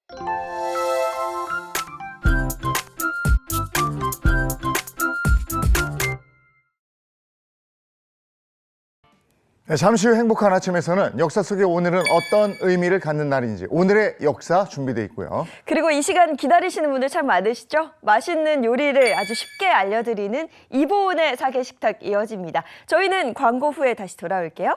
네, 잠시 후 행복한 아침에서는 역사 속에 오늘은 어떤 의미를 갖는 날인지 오늘의 역사 준비되어 있고요. 그리고 이 시간 기다리시는 분들 참 많으시죠? 맛있는 요리를 아주 쉽게 알려드리는 이보은의 사계식탁 이어집니다. 저희는 광고 후에 다시 돌아올게요.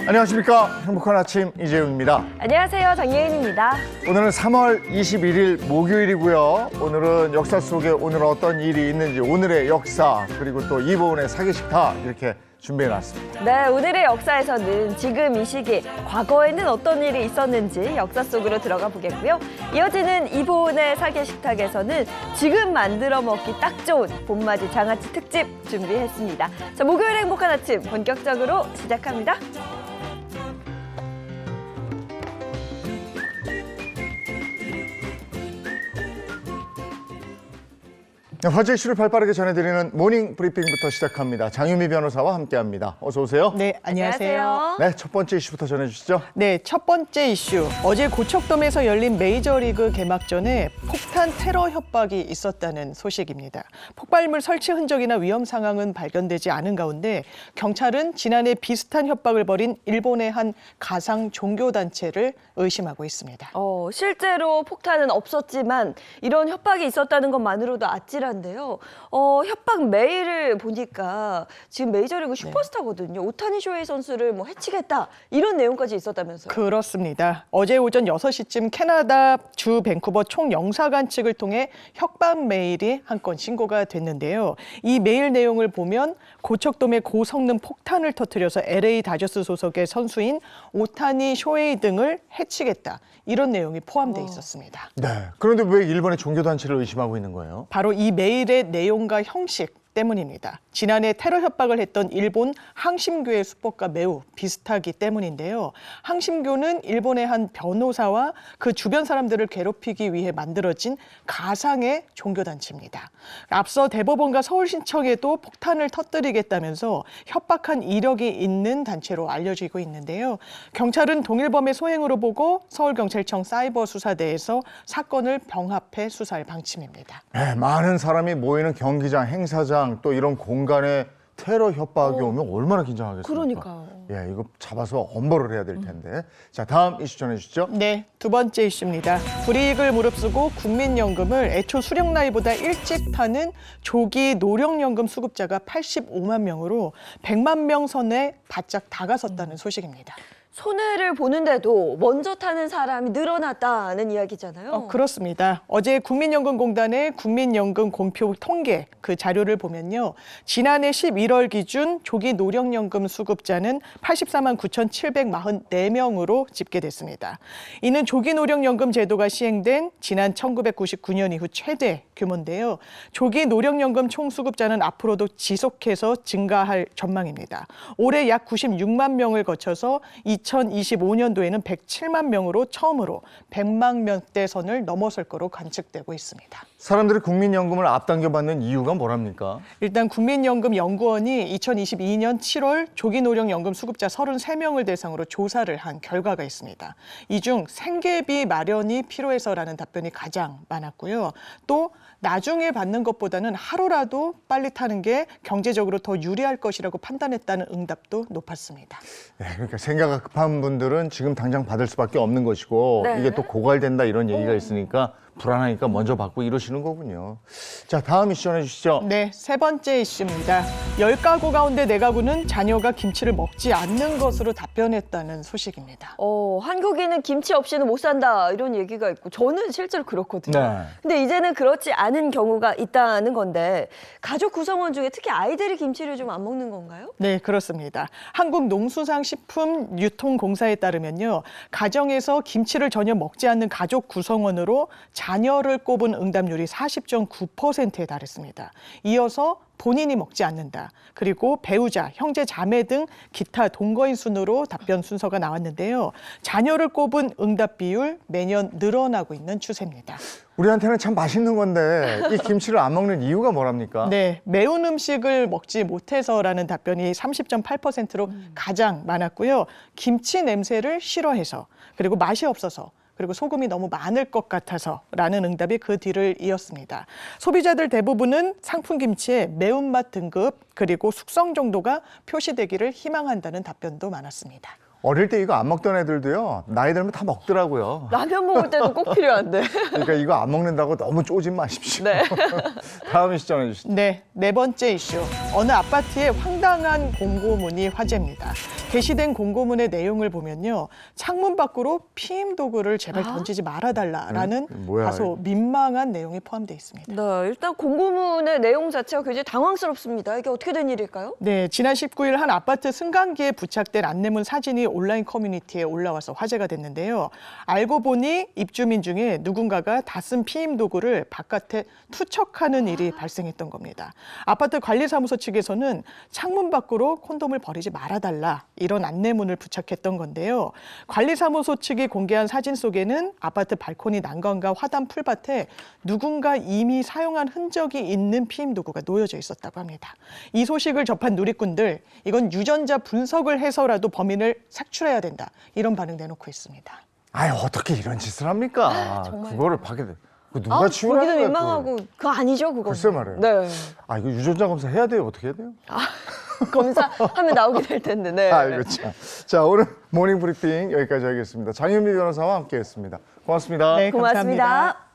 안녕하십니까. 행복한 아침 이재훈입니다. 안녕하세요. 장예은입니다. 오늘은 3월 21일 목요일이고요. 오늘은 역사 속에 오늘 어떤 일이 있는지 오늘의 역사 그리고 또 이보은의 사계식탁 이렇게 준비해놨습니다. 네, 오늘의 역사에서는 지금 이 시기 과거에는 어떤 일이 있었는지 역사 속으로 들어가 보겠고요. 이어지는 이보은의 사계식탁에서는 지금 만들어 먹기 딱 좋은 봄맞이 장아찌 특집 준비했습니다. 자, 목요일 행복한 아침 본격적으로 시작합니다. 화제 이슈를 발빠르게 전해드리는 모닝 브리핑부터 시작합니다. 장유미 변호사와 함께합니다. 어서 오세요. 네, 안녕하세요. 네, 첫 번째 이슈부터 전해주시죠. 네, 첫 번째 이슈. 어제 고척돔에서 열린 메이저리그 개막전에 폭탄 테러 협박이 있었다는 소식입니다. 폭발물 설치 흔적이나 위험 상황은 발견되지 않은 가운데 경찰은 지난해 비슷한 협박을 벌인 일본의 한 가상 종교단체를 의심하고 있습니다. 실제로 폭탄은 없었지만 이런 협박이 있었다는 것만으로도 아찔한데요. 협박 메일을 보니까 지금 메이저리그 슈퍼스타거든요. 오타니 쇼헤이 선수를 해치겠다 이런 내용까지 있었다면서요. 그렇습니다. 어제 오전 6시쯤 캐나다 주 밴쿠버 총영사관 측을 통해 협박 메일이 한 건 신고가 됐는데요. 이 메일 내용을 보면 고척돔에 고성능 폭탄을 터뜨려서 LA 다저스 소속의 선수인 오타니 쇼헤이 등을 해치겠다. 이런 내용이 포함되어 있었습니다. 네, 그런데 왜 일본의 종교단체를 의심하고 있는 거예요? 바로 이 메일의 내용과 형식 때문입니다. 지난해 테러 협박을 했던 일본 항심교의 수법과 매우 비슷하기 때문인데요. 항심교는 일본의 한 변호사와 그 주변 사람들을 괴롭히기 위해 만들어진 가상의 종교단체입니다. 앞서 대법원과 서울신청에도 폭탄을 터뜨리겠다면서 협박한 이력이 있는 단체로 알려지고 있는데요. 경찰은 동일범의 소행으로 보고 서울경찰청 사이버수사대에서 사건을 병합해 수사할 방침입니다. 네, 많은 사람이 모이는 경기장, 행사장 또 이런 공간에 테러 협박이 오면 얼마나 긴장하겠습니까? 그러니까요. 예, 이거 잡아서 엄벌을 해야 될 텐데. 자, 다음 이슈 전해주시죠. 네, 두 번째 이슈입니다. 불이익을 무릅쓰고 국민연금을 애초 수령 나이보다 일찍 타는 조기 노령연금 수급자가 85만 명으로 100만 명 선에 바짝 다가섰다는 소식입니다. 손해를 보는데도 먼저 타는 사람이 늘어났다는 이야기잖아요. 그렇습니다. 어제 국민연금공단의 국민연금 공표 통계 그 자료를 보면요. 지난해 11월 기준 조기 노령연금 수급자는 84만 9,744명으로 집계됐습니다. 이는 조기 노령연금 제도가 시행된 지난 1999년 이후 최대 규모인데요. 조기 노령연금 총수급자는 앞으로도 지속해서 증가할 전망입니다. 올해 약 96만 명을 거쳐서 2025년도에는 107만 명으로 처음으로 100만 명대 선을 넘어설 거로 관측되고 있습니다. 사람들이 국민연금을 앞당겨 받는 이유가 뭐랍니까? 일단 국민연금연구원이 2022년 7월 조기노령연금 수급자 33명을 대상으로 조사를 한 결과가 있습니다. 이 중 생계비 마련이 필요해서라는 답변이 가장 많았고요. 또 나중에 받는 것보다는 하루라도 빨리 타는 게 경제적으로 더 유리할 것이라고 판단했다는 응답도 높았습니다. 네, 그러니까 생각이 급한 분들은 지금 당장 받을 수밖에 없는 것이고 네. 이게 또 고갈된다 이런 얘기가 있으니까 불안하니까 먼저 받고 이러시는 거군요. 자, 다음 이슈 전해주시죠. 네, 세 번째 이슈입니다. 10가구 가운데 4가구는 자녀가 김치를 먹지 않는 것으로 답변했다는 소식입니다. 한국인은 김치 없이는 못 산다 이런 얘기가 있고 저는 실제로 그렇거든요. 네. 근데 이제는 그렇지 않은 경우가 있다는 건데 가족 구성원 중에 특히 아이들이 김치를 좀 안 먹는 건가요? 네, 그렇습니다. 한국농수산식품유통공사에 따르면요. 가정에서 김치를 전혀 먹지 않는 가족 구성원으로 자녀를 꼽은 응답률이 40.9%에 달했습니다. 이어서 본인이 먹지 않는다. 그리고 배우자, 형제, 자매 등 기타 동거인 순으로 답변 순서가 나왔는데요. 자녀를 꼽은 응답 비율 매년 늘어나고 있는 추세입니다. 우리한테는 참 맛있는 건데 이 김치를 안 먹는 이유가 뭐랍니까? 네, 매운 음식을 먹지 못해서라는 답변이 30.8%로 가장 많았고요. 김치 냄새를 싫어해서, 그리고 맛이 없어서, 그리고 소금이 너무 많을 것 같아서라는 응답이 그 뒤를 이었습니다. 소비자들 대부분은 상품 김치의 매운맛 등급 그리고 숙성 정도가 표시되기를 희망한다는 답변도 많았습니다. 어릴 때 이거 안 먹던 애들도요, 나이 들면 다 먹더라고요. 라면 먹을 때도 꼭 필요한데. 그러니까 이거 안 먹는다고 너무 쪼지 마십시오. 네. 다음 이슈 전해주시죠. 네, 네 번째 이슈. 어느 아파트에 황당한 공고문이 화제입니다. 게시된 공고문의 내용을 보면요, 창문 밖으로 피임 도구를 제발 던지지 말아달라라는 뭐야, 다소 민망한 내용이 포함되어 있습니다. 네, 일단 공고문의 내용 자체가 굉장히 당황스럽습니다. 이게 어떻게 된 일일까요? 네, 지난 19일 한 아파트 승강기에 부착된 안내문 사진이 온라인 커뮤니티에 올라와서 화제가 됐는데요. 알고 보니 입주민 중에 누군가가 다 쓴 피임 도구를 바깥에 투척하는 일이 발생했던 겁니다. 아파트 관리사무소 측에서는 창문 밖으로 콘돔을 버리지 말아달라, 이런 안내문을 부착했던 건데요. 관리사무소 측이 공개한 사진 속에는 아파트 발코니 난간과 화단 풀밭에 누군가 이미 사용한 흔적이 있는 피임 도구가 놓여져 있었다고 합니다. 이 소식을 접한 누리꾼들, 이건 유전자 분석을 해서라도 범인을 색출해야 된다, 이런 반응 내놓고 있습니다. 아유, 어떻게 이런 짓을 합니까? 그거를 밖에 누가 보기도 치우라는 거야? 민망하고 그거 아니죠, 그거. 글쎄 말이에요. 네. 아, 이거 유전자 검사 해야 돼요? 어떻게 해야 돼요? 검사하면 나오게 될 텐데. 네. 아이고 참. 자, 오늘 모닝 브리핑 여기까지 하겠습니다. 장현미 변호사와 함께했습니다. 고맙습니다. 네, 고맙습니다. 감사합니다.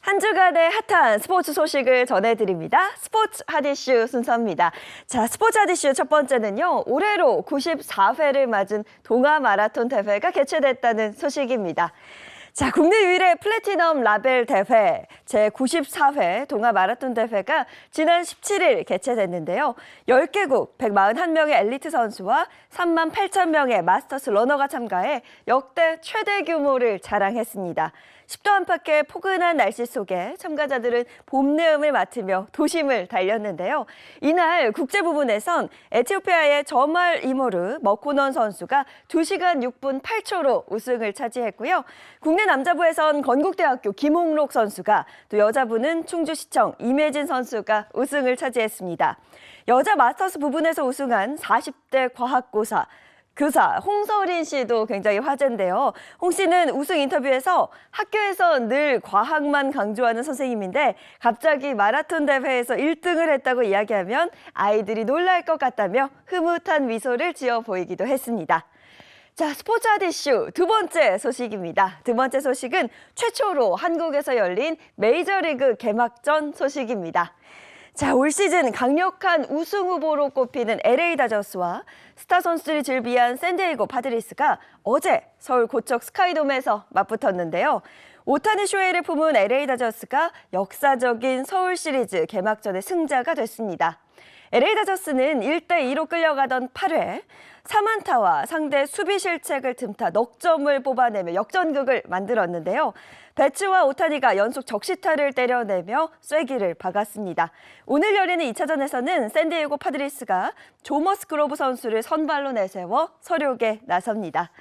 한 주간의 핫한 스포츠 소식을 전해드립니다. 스포츠 핫이슈 순서입니다. 자, 스포츠 핫이슈 첫 번째는요, 올해로 94회를 맞은 동아 마라톤 대회가 개최됐다는 소식입니다. 자, 국내 유일의 플래티넘 라벨 대회 제94회 동아 마라톤 대회가 지난 17일 개최됐는데요. 10개국 141명의 엘리트 선수와 3만 8천 명의 마스터스 러너가 참가해 역대 최대 규모를 자랑했습니다. 10도 안팎의 포근한 날씨 속에 참가자들은 봄 내음을 맡으며 도심을 달렸는데요. 이날 국제 부분에선 에티오피아의 저말 이모르 머코넌 선수가 2시간 6분 8초로 우승을 차지했고요. 국내 남자부에선 건국대학교 김홍록 선수가, 또 여자부는 충주시청 임혜진 선수가 우승을 차지했습니다. 여자 마스터스 부분에서 우승한 40대 과학고사 교사 홍서린 씨도 굉장히 화제인데요. 홍 씨는 우승 인터뷰에서 학교에서 늘 과학만 강조하는 선생님인데 갑자기 마라톤 대회에서 1등을 했다고 이야기하면 아이들이 놀랄 것 같다며 흐뭇한 미소를 지어 보이기도 했습니다. 자, 스포츠 핫 이슈 두 번째 소식입니다. 두 번째 소식은 최초로 한국에서 열린 메이저리그 개막전 소식입니다. 자, 올 시즌 강력한 우승 후보로 꼽히는 LA 다저스와 스타 선수들이 즐비한 샌디에이고 파드리스가 어제 서울 고척 스카이돔에서 맞붙었는데요. 오타니 쇼헤이를 품은 LA 다저스가 역사적인 서울 시리즈 개막전의 승자가 됐습니다. LA 다저스는 1대2로 끌려가던 8회 3안타와 상대 수비 실책을 틈타 넉 점을 뽑아내며 역전극을 만들었는데요. 배츠와 오타니가 연속 적시타를 때려내며 쐐기를 박았습니다. 오늘 열리는 2차전에서는 샌디에이고 파드리스가 조 머스그로브 선수를 선발로 내세워 서력에 나섭니다.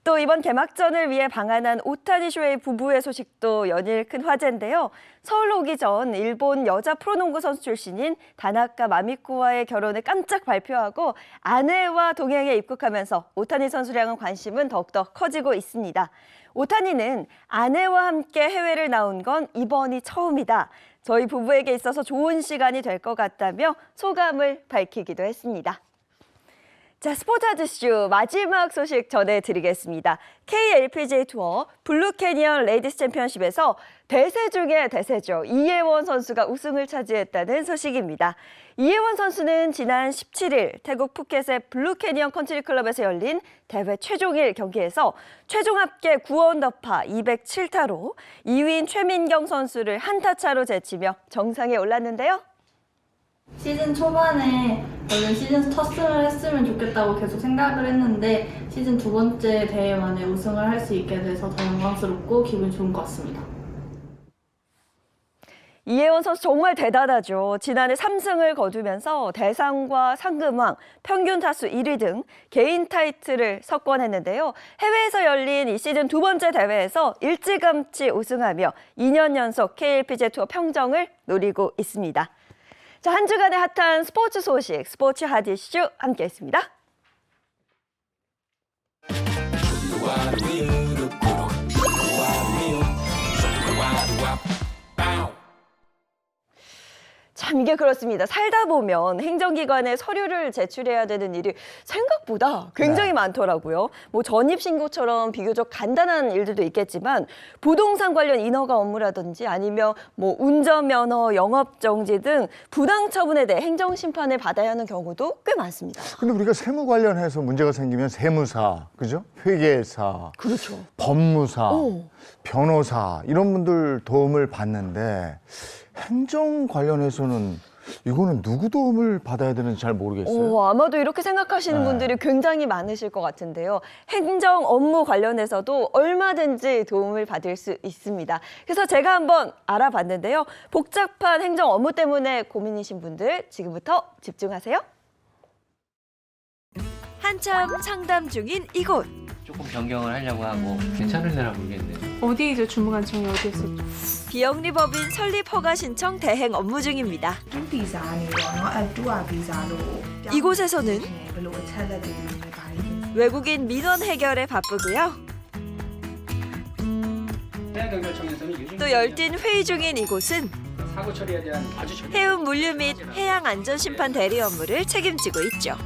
또 이번 개막전을 위해 방한한 오타니 쇼헤이 부부의 소식도 연일 큰 화제인데요. 서울로 오기 전 일본 여자 프로농구 선수 출신인 다나카 마미코와의 결혼을 깜짝 발표하고 아내와 동행에 입국하면서 오타니 선수를 향한 관심은 더욱더 커지고 있습니다. 오타니는 아내와 함께 해외를 나온 건 이번이 처음이다. 저희 부부에게 있어서 좋은 시간이 될 것 같다며 소감을 밝히기도 했습니다. 자, 스포츠 핫이슈 마지막 소식 전해드리겠습니다. KLPGA 투어 블루캐니언 레이디스 챔피언십에서 대세 중에 대세죠. 이예원 선수가 우승을 차지했다는 소식입니다. 이예원 선수는 지난 17일 태국 푸켓의 블루캐니언 컨트리클럽에서 열린 대회 최종일 경기에서 최종 합계 9언더파 207타로 2위인 최민경 선수를 한타 차로 제치며 정상에 올랐는데요. 시즌 초반에 얼른 시즌 터스를 했으면 좋겠다고 계속 생각을 했는데 시즌 두 번째 대회 만에 우승을 할 수 있게 돼서 더 영광스럽고 기분이 좋은 것 같습니다. 이혜원 선수 정말 대단하죠. 지난해 3승을 거두면서 대상과 상금왕, 평균 타수 1위 등 개인 타이틀을 석권했는데요. 해외에서 열린 이 시즌 두 번째 대회에서 일찌감치 우승하며 2년 연속 KLPGA 투어 평정을 노리고 있습니다. 자, 한 주간의 핫한 스포츠 소식, 스포츠 핫 이슈 함께했습니다. 참 이게 그렇습니다. 살다 보면 행정기관에 서류를 제출해야 되는 일이 생각보다 굉장히 많더라고요. 뭐 전입신고처럼 비교적 간단한 일들도 있겠지만 부동산 관련 인허가 업무라든지 아니면 뭐 운전면허, 영업정지 등 부당처분에 대해 행정심판을 받아야 하는 경우도 꽤 많습니다. 근데 우리가 세무 관련해서 문제가 생기면 세무사, 그죠? 회계사, 그렇죠. 법무사, 오. 변호사 이런 분들 도움을 받는데 행정 관련해서는 이거는 누구 도움을 받아야 되는지 잘 모르겠어요. 아마도 이렇게 생각하시는 네. 분들이 굉장히 많으실 것 같은데요. 행정 업무 관련해서도 얼마든지 도움을 받을 수 있습니다. 그래서 제가 한번 알아봤는데요. 복잡한 행정 업무 때문에 고민이신 분들 지금부터 집중하세요. 한참 상담 중인 이곳. 조금 변경을 하려고 하고 괜찮을래나 모르겠네요. 어디죠? 주무관청이 어디였었죠? 비영리법인 설립 허가 신청 대행 업무 중입니다. 이곳에서는 외국인 민원 해결에 바쁘고요. 또 열띤 회의 중인 이곳은 사고 처리에 대한 아주 해운 물류 및 해양 안전 심판 대리 업무를 책임지고 있죠.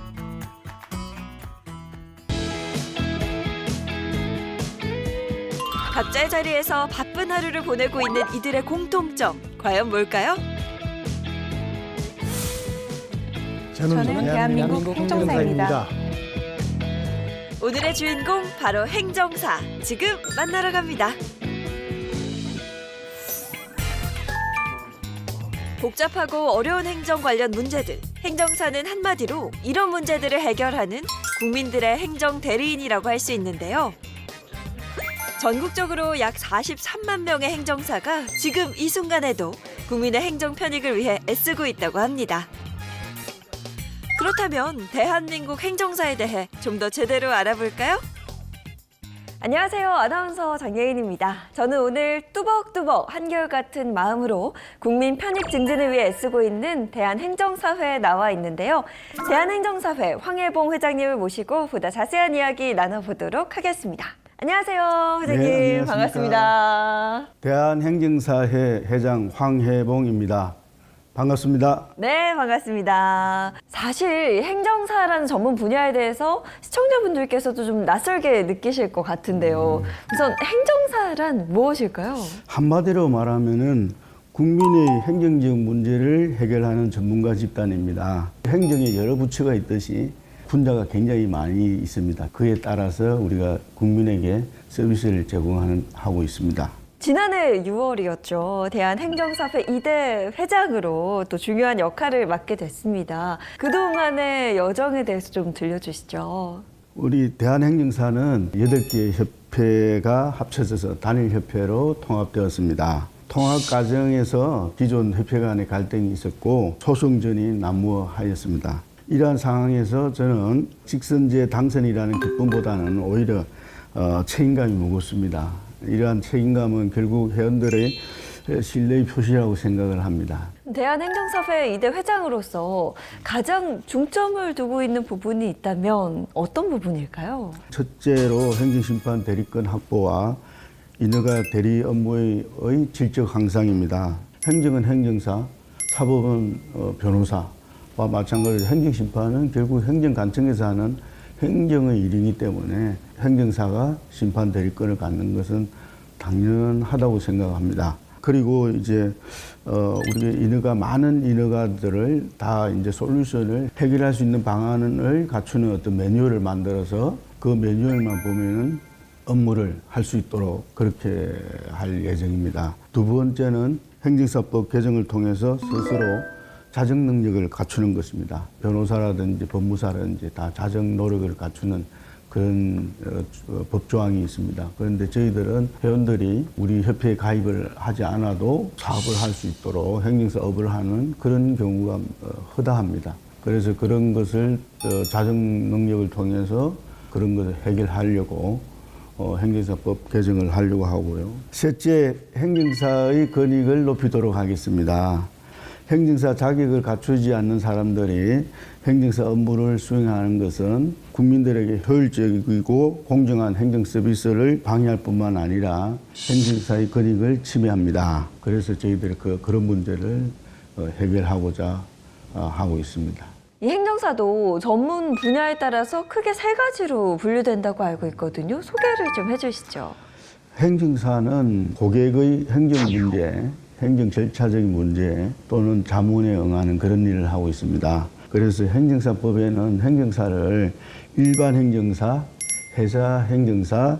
각자의 자리에서 바쁜 하루를 보내고 있는 이들의 공통점, 과연 뭘까요? 저는 대한민국 행정사입니다. 오늘의 주인공 바로 행정사, 지금 만나러 갑니다. 복잡하고 어려운 행정 관련 문제들, 행정사는 한마디로 이런 문제들을 해결하는 국민들의 행정 대리인이라고 할 수 있는데요. 전국적으로 약 43만 명의 행정사가 지금 이 순간에도 국민의 행정 편익을 위해 애쓰고 있다고 합니다. 그렇다면 대한민국 행정사에 대해 좀 더 제대로 알아볼까요? 안녕하세요. 아나운서 장예인입니다. 저는 오늘 뚜벅뚜벅 한결같은 마음으로 국민 편익 증진을 위해 애쓰고 있는 대한행정사회에 나와 있는데요. 대한행정사회 황혜봉 회장님을 모시고 보다 자세한 이야기 나눠보도록 하겠습니다. 안녕하세요, 회장님. 네, 안녕하십니까. 반갑습니다. 대한행정사회 회장 황혜봉입니다. 반갑습니다. 네, 반갑습니다. 사실 행정사라는 전문 분야에 대해서 시청자분들께서도 좀 낯설게 느끼실 것 같은데요. 우선 행정사란 무엇일까요? 한마디로 말하면은 국민의 행정적 문제를 해결하는 전문가 집단입니다. 행정에 여러 부처가 있듯이 분야가 굉장히 많이 있습니다. 그에 따라서 우리가 국민에게 서비스를 제공하고 있습니다. 지난해 6월이었죠. 대한행정사회 2대 회장으로 또 중요한 역할을 맡게 됐습니다. 그동안의 여정에 대해서 좀 들려주시죠. 우리 대한행정사는 8개 협회가 합쳐져서 단일협회로 통합되었습니다. 통합 과정에서 기존 협회 간의 갈등이 있었고 소송전이 난무하였습니다. 이러한 상황에서 저는 직선제 당선이라는 기쁨보다는 오히려 책임감이 무겁습니다. 이러한 책임감은 결국 회원들의 신뢰의 표시라고 생각을 합니다. 대한행정사회 2대 회장으로서 가장 중점을 두고 있는 부분이 있다면 어떤 부분일까요? 첫째로 행정심판 대리권 확보와 인허가 대리 업무의 질적 향상입니다. 행정은 행정사, 사법은 변호사와 마찬가지로 행정심판은 결국 행정관청에서 하는 행정의 일이기 때문에 행정사가 심판 대리권을 갖는 것은 당연하다고 생각합니다. 그리고 이제 우리가 많은 인허가들을 다 이제 솔루션을 해결할 수 있는 방안을 갖추는 어떤 매뉴얼을 만들어서 그 매뉴얼만 보면은 업무를 할 수 있도록 그렇게 할 예정입니다. 두 번째는 행정사법 개정을 통해서 스스로 자정 능력을 갖추는 것입니다. 변호사라든지 법무사라든지 다 자정 노력을 갖추는 그런 법조항이 있습니다. 그런데 저희들은 회원들이 우리 협회에 가입을 하지 않아도 사업을 할 수 있도록 행정사업을 하는 그런 경우가 허다합니다. 그래서 그런 것을 자정 능력을 통해서 그런 것을 해결하려고 행정사법 개정을 하려고 하고요. 셋째, 행정사의 권익을 높이도록 하겠습니다. 행정사 자격을 갖추지 않는 사람들이 행정사 업무를 수행하는 것은 국민들에게 효율적이고 공정한 행정 서비스를 방해할 뿐만 아니라 행정사의 권익을 침해합니다. 그래서 저희들이 그런 문제를 해결하고자 하고 있습니다. 이 행정사도 전문 분야에 따라서 크게 세 가지로 분류된다고 알고 있거든요. 소개를 좀 해주시죠. 행정사는 고객의 행정 문제, 행정 절차적인 문제 또는 자문에 응하는 그런 일을 하고 있습니다. 그래서 행정사법에는 행정사를 일반 행정사, 회사 행정사,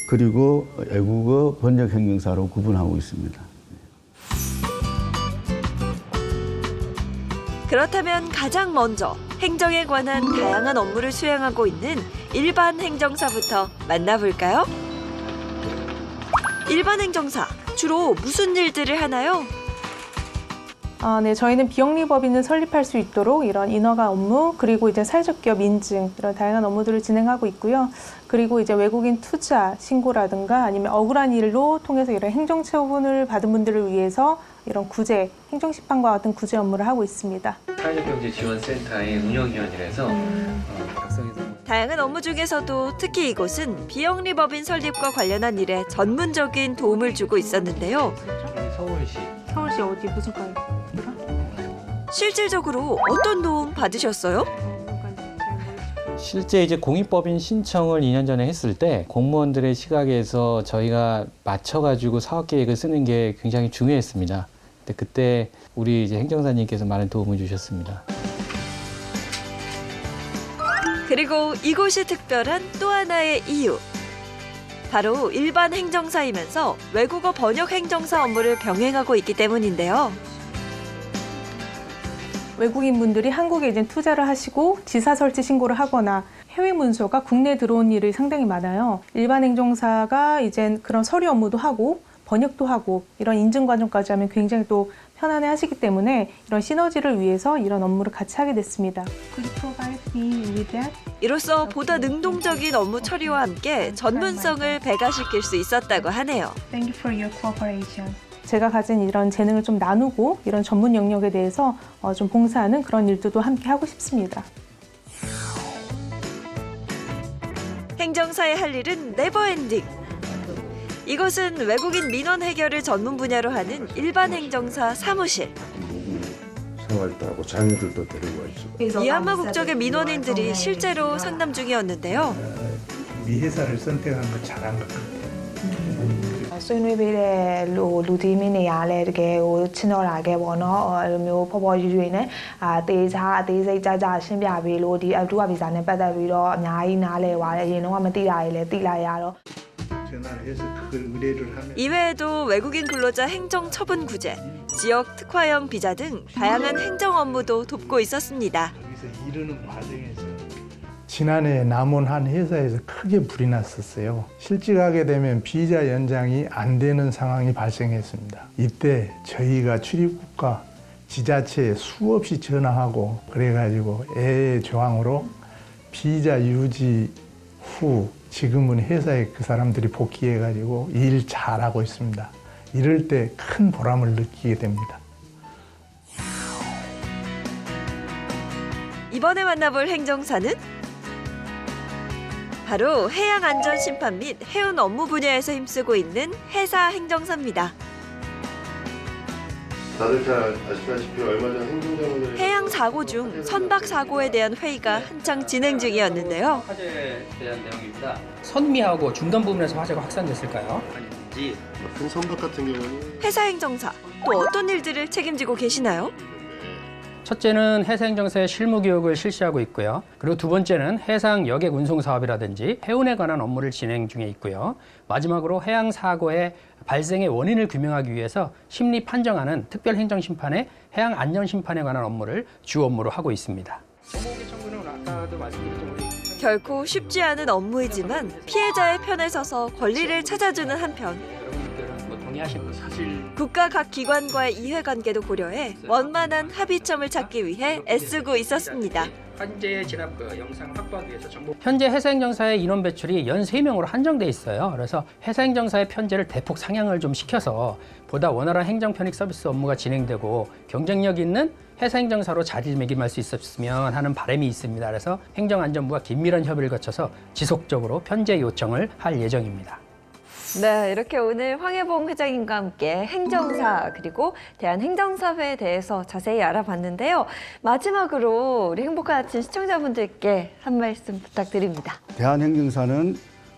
그리고 외국어 번역 행정사로 구분하고 있습니다. 그렇다면 가장 먼저 행정에 관한 다양한 업무를 수행하고 있는 일반 행정사부터 만나볼까요? 일반 행정사, 주로 무슨 일들을 하나요? 네, 저희는 비영리법인을 설립할 수 있도록 이런 인허가 업무, 그리고 이제 사회적 기업 인증 이런 다양한 업무들을 진행하고 있고요. 그리고 이제 외국인 투자 신고라든가 아니면 억울한 일로 통해서 이런 행정 처분을 받은 분들을 위해서 이런 구제, 행정 심판과 같은 구제 업무를 하고 있습니다. 사회적경제지원센터의 운영위원이라서 작성해서 다양한 업무 중에서도 특히 이곳은 비영리법인 설립과 관련한 일에 전문적인 도움을 주고 있었는데요. 서울시 서울시 어디 무슨 과에? 실질적으로 어떤 도움 받으셨어요? 실제 이제 공익법인 신청을 2년 전에 했을 때 공무원들의 시각에서 저희가 맞춰가지고 사업 계획을 쓰는 게 굉장히 중요했습니다. 근데 그때 우리 이제 행정사님께서 많은 도움을 주셨습니다. 그리고 이곳이 특별한 또 하나의 이유. 바로 일반 행정사이면서 외국어 번역 행정사 업무를 병행하고 있기 때문인데요. 외국인분들이 한국에 이제 투자를 하시고 지사 설치 신고를 하거나 해외 문서가 국내에 들어온 일이 상당히 많아요. 일반 행정사가 이제 그런 서류 업무도 하고 번역도 하고 이런 인증 과정까지 하면 굉장히 또 편안해 하시기 때문에 이런 시너지를 위해서 이런 업무를 같이 하게 됐습니다. 이로써 보다 능동적인 업무 처리와 함께 전문성을 배가시킬 수 있었다고 하네요. 제가 가진 이런 재능을 좀 나누고 이런 전문 영역에 대해서 좀 봉사하는 그런 일들도 함께 하고 싶습니다. 행정사의 할 일은 네버엔딩. 이곳은 외국인 민원 해결을 전문 분야로 하는 일반 행정사 사무실. 생활도 하고 장애들도 데리고 와있어. 미얀마 국적의 민원인들이 실제로 상담 중이었는데요. 이 회사를 선택한 거 잘한 것 같아요. ဆွေးနွေးပေးတဲ့လူတီးမင်းတွေကလည်းတကယ်ကိုချစ်တော်လာခဲ့ပေါ့နော်အဲ့လိုမျိုးဖော်ဖော်ရွေ့ရွေ့နဲ့တေချာအသေးစိတ်ကြကြရှင်းပြပေးလို့ဒီအတူဗီဇာနဲ့ပတ်သက်ပြီးတော့အများကြီးနားလည်ပါတယ်အရင်တော့မသိတာတွေလည်းသိလိုက်ရတော့ 전화를 해서 그걸 의뢰를 하면 이외에도 외국인 근로자 행정 처분 구제, 지역 특화형 비자 등 다양한 행정 업무도 돕고 있었습니다. 여기서 이르는 과정에서 지난해 남원 한 회사에서 크게 불이 났었어요. 실직하게 되면 비자 연장이 안 되는 상황이 발생했습니다. 이때 저희가 출입국과 지자체에 수없이 전화하고 그래가지고 애의 조항으로 비자 유지 후 지금은 회사에 그 사람들이 복귀해가지고 일 잘하고 있습니다. 이럴 때 큰 보람을 느끼게 됩니다. 이번에 만나볼 행정사는 바로 해양안전심판 및 해운 업무 분야에서 힘쓰고 있는 해사 행정사입니다. 다들 잘 아시다시피 얼마 전 행정장관들이 해양 사고 중 선박 사고에 대한 회의가 한창 진행 중이었는데요. 화재에 대한 내용입니다. 선미하고 중간 부분에서 화재가 확산됐을까요? 아닌지 큰 선박 같은 경우는 해사 행정사, 또 어떤 일들을 책임지고 계시나요? 첫째는 해상행정사의 실무 교육을 실시하고 있고요. 그리고 두 번째는 해상 여객 운송 사업이라든지 해운에 관한 업무를 진행 중에 있고요. 마지막으로 해양 사고의 발생의 원인을 규명하기 위해서 심리 판정하는 특별행정심판의 해양 안전심판에 관한 업무를 주 업무로 하고 있습니다. 결코 쉽지 않은 업무이지만 피해자의 편에 서서 권리를 찾아주는 한편 여러분들은 뭐 동의하시는 사실 국가 각 기관과의 이해관계도 고려해 원만한 합의점을 찾기 위해 애쓰고 있었습니다. 현재 진압 영상 확보하기 위해서 현재 해사행정사의 인원 배출이 연 3명으로 한정돼 있어요. 그래서 해사행정사의 편제를 대폭 상향을 좀 시켜서 보다 원활한 행정 편익 서비스 업무가 진행되고 경쟁력 있는 해사행정사로 자리매김할 수 있었으면 하는 바람이 있습니다. 그래서 행정안전부가 긴밀한 협의를 거쳐서 지속적으로 편제 요청을 할 예정입니다. 네, 이렇게 오늘 황혜봉 회장님과 함께 행정사 그리고 대한행정사회에 대해서 자세히 알아봤는데요. 마지막으로 우리 행복한 아침 시청자분들께 한 말씀 부탁드립니다. 대한행정사는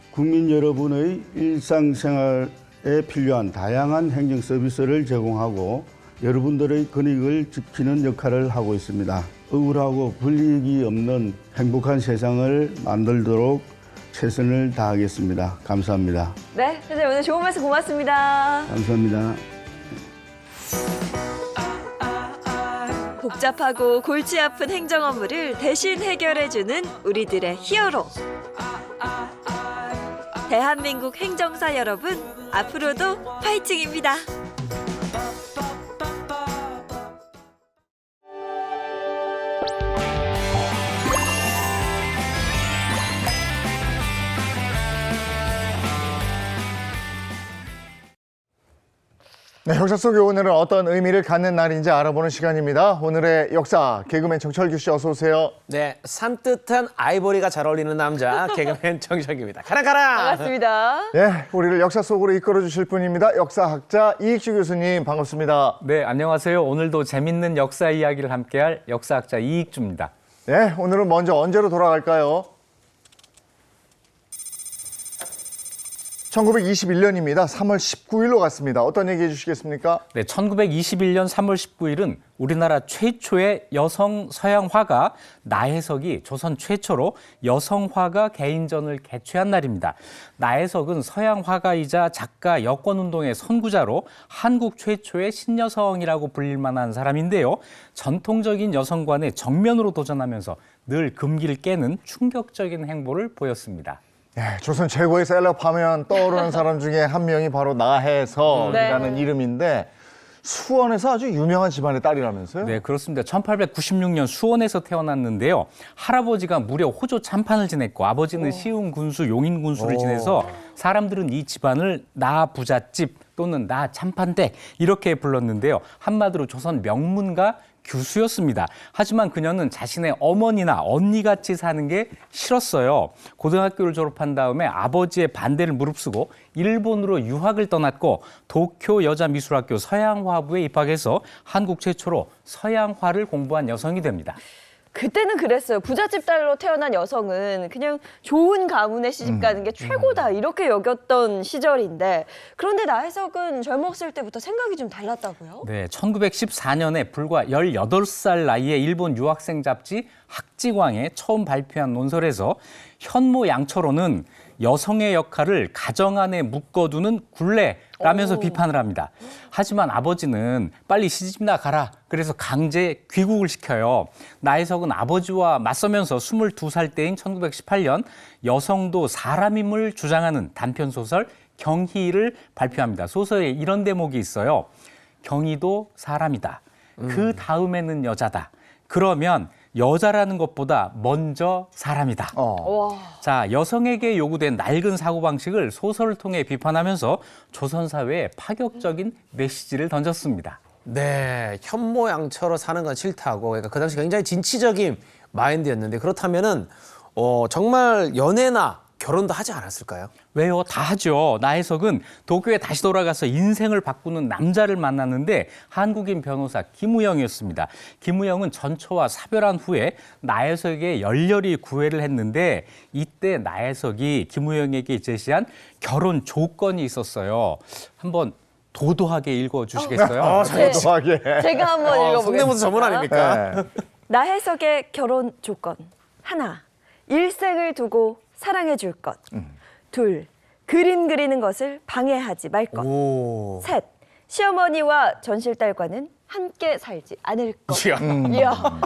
국민 여러분의 일상생활에 필요한 다양한 행정 서비스를 제공하고 여러분들의 권익을 지키는 역할을 하고 있습니다. 억울하고 불이익이 없는 행복한 세상을 만들도록 최선을 다하겠습니다. 감사합니다. 네, 회장님 오늘 좋은 말씀 고맙습니다. 감사합니다. 복잡하고 골치 아픈 행정 업무를 대신 해결해주는 우리들의 히어로. 대한민국 행정사 여러분, 앞으로도 파이팅입니다. 네, 역사 속의 오늘은 어떤 의미를 갖는 날인지 알아보는 시간입니다. 오늘의 역사, 개그맨 정철규 씨 어서 오세요. 네, 산뜻한 아이보리가 잘 어울리는 남자 개그맨 정철규입니다. 가라! 반갑습니다. 네, 우리를 역사 속으로 이끌어 주실 분입니다. 역사학자 이익주 교수님 반갑습니다. 네, 안녕하세요. 오늘도 재밌는 역사 이야기를 함께할 역사학자 이익주입니다. 네, 오늘은 먼저 언제로 돌아갈까요? 1921년입니다. 3월 19일로 갔습니다. 어떤 얘기 해주시겠습니까? 네, 1921년 3월 19일은 우리나라 최초의 여성 서양 화가 나혜석이 조선 최초로 여성 화가 개인전을 개최한 날입니다. 나혜석은 서양 화가이자 작가 여권운동의 선구자로 한국 최초의 신여성이라고 불릴 만한 사람인데요. 전통적인 여성관에 정면으로 도전하면서 늘 금기를 깨는 충격적인 행보를 보였습니다. 네, 조선 최고의 셀럽 하면 떠오르는 사람 중에 한 명이 바로 나혜석이라는 이름인데 수원에서 아주 유명한 집안의 딸이라면서요? 네, 그렇습니다. 1896년 수원에서 태어났는데요. 할아버지가 무려 호조 참판을 지냈고 아버지는 시흥 군수, 용인 군수를 지내서 사람들은 이 집안을 나 부잣집 또는 나 참판댁 이렇게 불렀는데요. 한마디로 조선 명문가 교수였습니다. 하지만 그녀는 자신의 어머니나 언니같이 사는 게 싫었어요. 고등학교를 졸업한 다음에 아버지의 반대를 무릅쓰고 일본으로 유학을 떠났고 도쿄 여자미술학교 서양화부에 입학해서 한국 최초로 서양화를 공부한 여성이 됩니다. 그때는 그랬어요. 부잣집 딸로 태어난 여성은 그냥 좋은 가문에 시집 가는 게 최고다 이렇게 여겼던 시절인데 그런데 나혜석은 젊었을 때부터 생각이 좀 달랐다고요? 네, 1914년에 불과 18살 나이에 일본 유학생 잡지 학지광에 처음 발표한 논설에서 현모 양처로는 여성의 역할을 가정 안에 묶어두는 굴레라면서 비판을 합니다. 하지만 아버지는 빨리 시집나 가라. 그래서 강제 귀국을 시켜요. 나혜석은 아버지와 맞서면서 22살 때인 1918년 여성도 사람임을 주장하는 단편소설 경희를 발표합니다. 소설에 이런 대목이 있어요. 경희도 사람이다. 그 다음에는 여자다. 그러면 여자라는 것보다 먼저 사람이다. 자, 여성에게 요구된 낡은 사고방식을 소설을 통해 비판하면서 조선 사회에 파격적인 메시지를 던졌습니다. 네, 현모양처로 사는 건 싫다고. 그러니까 그 당시 굉장히 진취적인 마인드였는데 그렇다면은 정말 연애나 결혼도 하지 않았을까요? 왜요? 다 하죠. 나혜석은 도쿄에 다시 돌아가서 인생을 바꾸는 남자를 만났는데 한국인 변호사 김우영이었습니다. 김우영은 전처와 사별한 후에 나혜석에게 열렬히 구애를 했는데 이때 나혜석이 김우영에게 제시한 결혼 조건이 있었어요. 한번 도도하게 읽어주시겠어요? 도도하게. 제가 한번 읽어보겠습니다. 성대모사 전문 아닙니까? 네. 나혜석의 결혼 조건 하나, 일생을 두고 사랑해 줄 것. 둘, 그림 그리는 것을 방해하지 말 것. 셋, 시어머니와 전실딸과는 함께 살지 않을 것. 이야. 이야.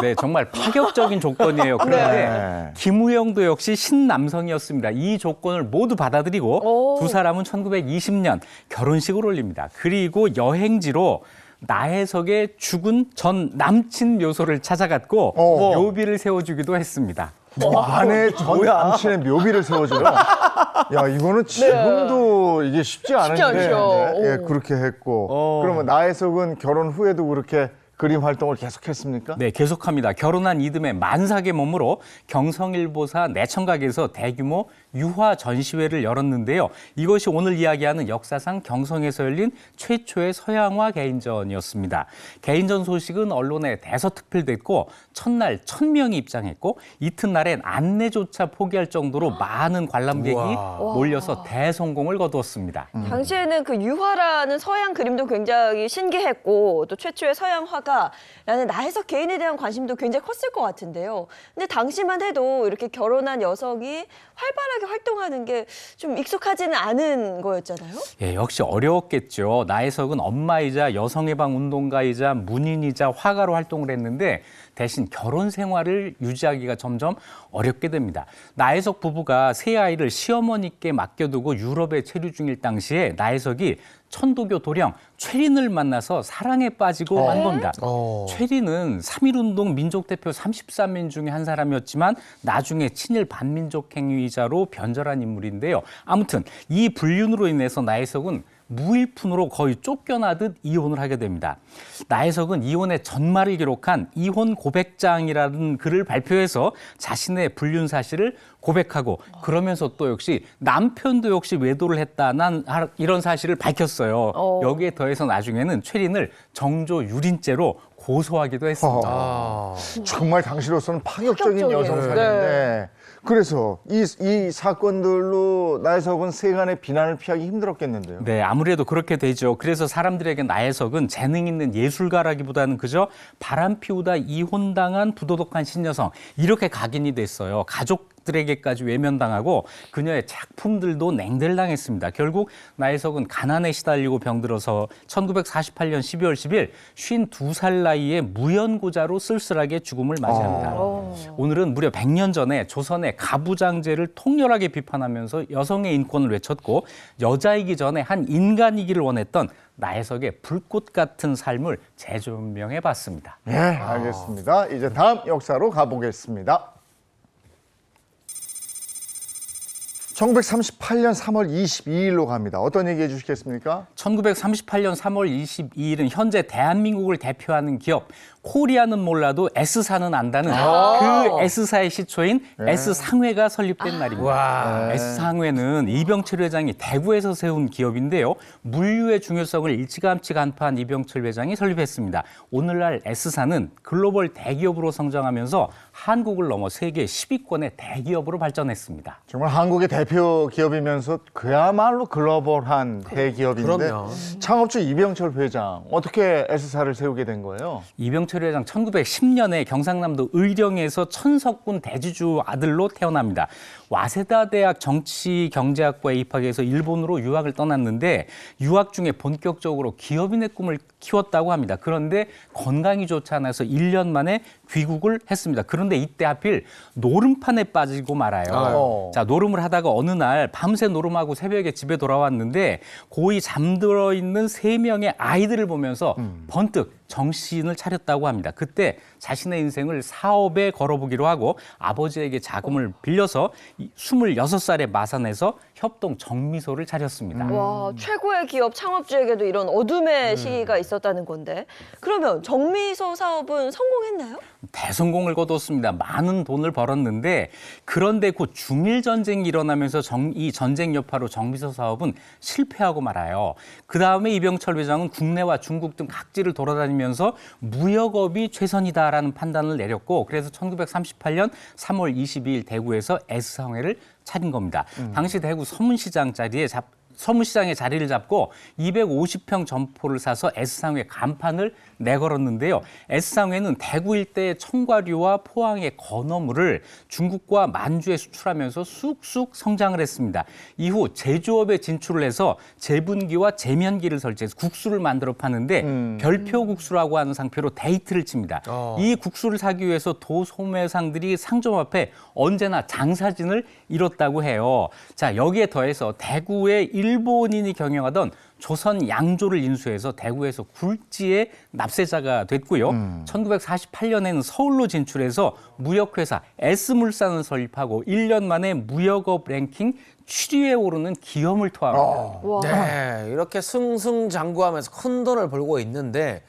네, 정말 파격적인 조건이에요. 그런데 네. 김우영도 역시 신남성이었습니다. 이 조건을 모두 받아들이고 두 사람은 1920년 결혼식을 올립니다. 그리고 여행지로 나혜석의 죽은 전 남친 묘소를 찾아갔고 묘비를 세워주기도 했습니다. 아내 전 남친의 묘비를 세워줘요. 야, 이거는 지금도 이게 쉽지 않은데 않죠. 예, 그렇게 했고. 그러면 나혜석은 결혼 후에도 그렇게 그림 활동을 계속했습니까? 네, 계속합니다. 결혼한 이듬해 만삭의 몸으로 경성일보사 내청각에서 대규모 유화 전시회를 열었는데요. 이것이 오늘 이야기하는 역사상 경성에서 열린 최초의 서양화 개인전이었습니다. 개인전 소식은 언론에 대서특필됐고 첫날 1000명이 입장했고 이튿날엔 안내조차 포기할 정도로 많은 관람객이 몰려서 대성공을 거두었습니다. 당시에는 그 유화라는 서양 그림도 굉장히 신기했고 또 최초의 서양 화가라는 나혜석 개인에 대한 관심도 굉장히 컸을 것 같은데요. 근데 당시만 해도 이렇게 결혼한 여성이 활발하게 활동하는 게 좀 익숙하지는 않은 거였잖아요. 예, 역시 어려웠겠죠. 나혜석은 엄마이자 여성해방 운동가이자 문인이자 화가로 활동을 했는데 대신 결혼 생활을 유지하기가 점점 어렵게 됩니다. 나혜석 부부가 세 아이를 시어머니께 맡겨두고 유럽에 체류 중일 당시에 나혜석이 천도교 도령 최린을 만나서 사랑에 빠지고 한 겁니다. 최린은 3.1운동 민족대표 33인 중에 한 사람이었지만 나중에 친일 반민족 행위자로 변절한 인물인데요. 아무튼 이 불륜으로 인해서 나혜석은 무일푼으로 거의 쫓겨나듯 이혼을 하게 됩니다. 나혜석은 이혼의 전말을 기록한 이혼 고백장이라는 글을 발표해서 자신의 불륜 사실을 고백하고 그러면서 또 역시 남편도 역시 외도를 했다. 난 이런 사실을 밝혔어요. 여기에 더해서 나중에는 최린을 정조 유린죄로 고소하기도 했습니다. 정말 당시로서는 파격적인 파격적이에요. 여성사인데 그래서 이 사건들로 나혜석은 세간의 비난을 피하기 힘들었겠는데요. 네, 아무래도 그렇게 되죠. 그래서 사람들에게 나혜석은 재능 있는 예술가라기보다는 그저 바람 피우다 이혼당한 부도덕한 신여성 이렇게 각인이 됐어요. 가족들에게까지 외면당하고 그녀의 작품들도 냉대당했습니다. 결국 나혜석은 가난에 시달리고 병들어서 1948년 12월 10일 52살 나이에 무연고자로 쓸쓸하게 죽음을 맞이합니다. 오늘은 무려 100년 전에 조선의 가부장제를 통렬하게 비판하면서 여성의 인권을 외쳤고 여자이기 전에 한 인간이기를 원했던 나혜석의 불꽃 같은 삶을 재조명해 봤습니다. 네, 알겠습니다. 이제 다음 역사로 가보겠습니다. 1938년 3월 22일로 갑니다. 어떤 얘기 해주시겠습니까? 1938년 3월 22일은 현재 대한민국을 대표하는 기업 코리아는 몰라도 S사는 안다는 그 S사의 시초인 S상회가 설립된 날입니다. S상회는 이병철 회장이 대구에서 세운 기업인데요. 물류의 중요성을 일찌감치 간파한 이병철 회장이 설립했습니다. 오늘날 S사는 글로벌 대기업으로 성장하면서 한국을 넘어 세계 10위권의 대기업으로 발전했습니다. 정말 한국의 대표 기업이면서 그야말로 글로벌한 대기업인데 그럼요. 창업주 이병철 회장 어떻게 S사를 세우게 된 거예요? 이병철 회장 1910년에 경상남도 의령에서 천석군 대지주 아들로 태어납니다. 와세다 대학 정치경제학과에 입학해서 일본으로 유학을 떠났는데 유학 중에 본격적으로 기업인의 꿈을 키웠다고 합니다. 그런데 건강이 좋지 않아서 1년 만에 귀국을 했습니다. 그런데 이때 하필 노름판에 빠지고 말아요. 자, 노름을 하다가 어느 날 밤새 노름하고 새벽에 집에 돌아왔는데 고이 잠들어 있는 3명의 아이들을 보면서 번뜩 정신을 차렸다고 합니다. 그때 자신의 인생을 사업에 걸어보기로 하고 아버지에게 자금을 빌려서 26살에 마산에서 협동 정미소를 차렸습니다. 와, 최고의 기업 창업주에게도 이런 어둠의 시기가 있었다는 건데 그러면 정미소 사업은 성공했나요? 대성공을 거뒀습니다. 많은 돈을 벌었는데 그런데 곧 중일 전쟁이 일어나면서 이 전쟁 여파로 정미소 사업은 실패하고 말아요. 그 다음에 이병철 회장은 국내와 중국 등 각지를 돌아다니면서 무역업이 최선이다라는 판단을 내렸고 그래서 1938년 3월 22일 대구에서 S상회를 차린 겁니다. 당시 대구 서문시장 자리에 서문시장에 자리를 잡고 250평 점포를 사서 S상회 간판을 내걸었는데요. S상회는 대구 일대의 청과류와 포항의 건어물을 중국과 만주에 수출하면서 쑥쑥 성장을 했습니다. 이후 제조업에 진출을 해서 제분기와 제면기를 설치해서 국수를 만들어 파는데 별표국수라고 하는 상표로 데이트를 칩니다. 이 국수를 사기 위해서 도소매상들이 상점 앞에 언제나 장사진을 이뤘다고 해요. 자, 여기에 더해서 대구의 일본인이 경영하던 조선 양조를 인수해서 대구에서 굴지의 납세자가 됐고요. 1948년에는 서울로 진출해서 무역회사 S물산을 설립하고 1년 만에 무역업 랭킹 7위에 오르는 기염을 토합니다. 네, 이렇게 승승장구하면서 큰 돈을 벌고 있는데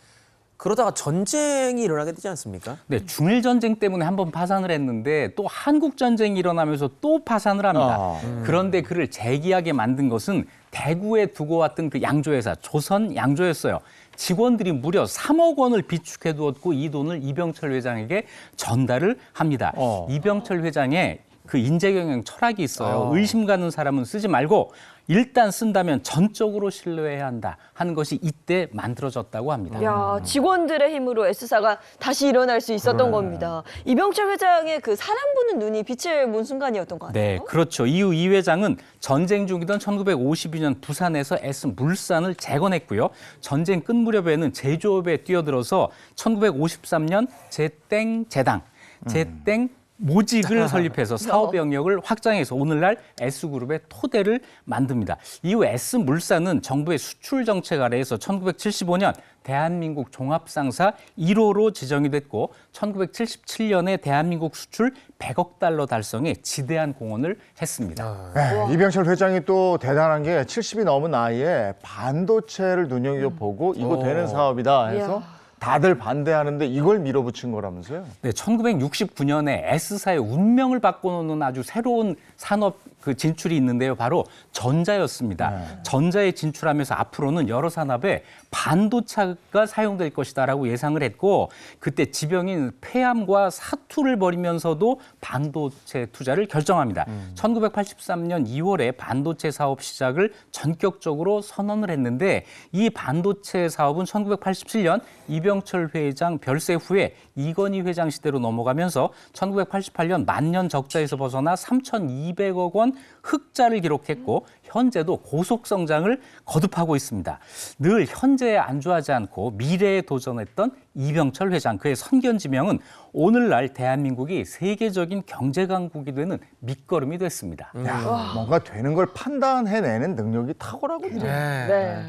그러다가 전쟁이 일어나게 되지 않습니까? 네, 중일 전쟁 때문에 한번 파산을 했는데 또 한국 전쟁이 일어나면서 또 파산을 합니다. 그런데 그를 재기하게 만든 것은 대구에 두고 왔던 그 양조회사 조선 양조였어요. 직원들이 무려 3억 원을 비축해 두었고 이 돈을 이병철 회장에게 전달을 합니다. 이병철 회장의 그 인재경영 철학이 있어요. 의심 가는 사람은 쓰지 말고 일단 쓴다면 전적으로 신뢰해야 한다 하는 것이 이때 만들어졌다고 합니다. 야, 직원들의 힘으로 S사가 다시 일어날 수 있었던 겁니다. 이병철 회장의 그 사람 보는 눈이 빛을 본 순간이었던 것 같아요. 네, 그렇죠. 이후 이 회장은 전쟁 중이던 1952년 부산에서 S물산을 재건했고요. 전쟁 끝 무렵에는 제조업에 뛰어들어서 1953년 제땡제당, 제땡 모직을 설립해서 사업 영역을 확장해서 오늘날 S그룹의 토대를 만듭니다. 이후 S물산은 정부의 수출 정책 아래에서 1975년 대한민국 종합상사 1호로 지정이 됐고 1977년에 대한민국 수출 100억 달러 달성에 지대한 공헌을 했습니다. 네, 이병철 회장이 또 대단한 게 70이 넘은 나이에 반도체를 눈여겨보고 이거 되는 사업이다 해서 다들 반대하는데 이걸 밀어붙인 거라면서요? 네, 1969년에 S사의 운명을 바꿔놓는 아주 새로운 산업 그 진출이 있는데요. 바로 전자였습니다. 전자에 진출하면서 앞으로는 여러 산업에 반도체가 사용될 것이다라고 예상을 했고 그때 지병인 폐암과 사투를 벌이면서도 반도체 투자를 결정합니다. 1983년 2월에 반도체 사업 시작을 전격적으로 선언을 했는데 이 반도체 사업은 1987년 이병철 회장 별세 후에 이건희 회장 시대로 넘어가면서 1988년 만년 적자에서 벗어나 3,200억 원 흑자를 기록했고 현재도 고속 성장을 거듭하고 있습니다. 늘 현재에 안주하지 않고 미래에 도전했던 이병철 회장, 그의 선견지명은 오늘날 대한민국이 세계적인 경제 강국이 되는 밑거름이 됐습니다. 야, 뭔가 되는 걸 판단해내는 능력이 탁월하군요. 네.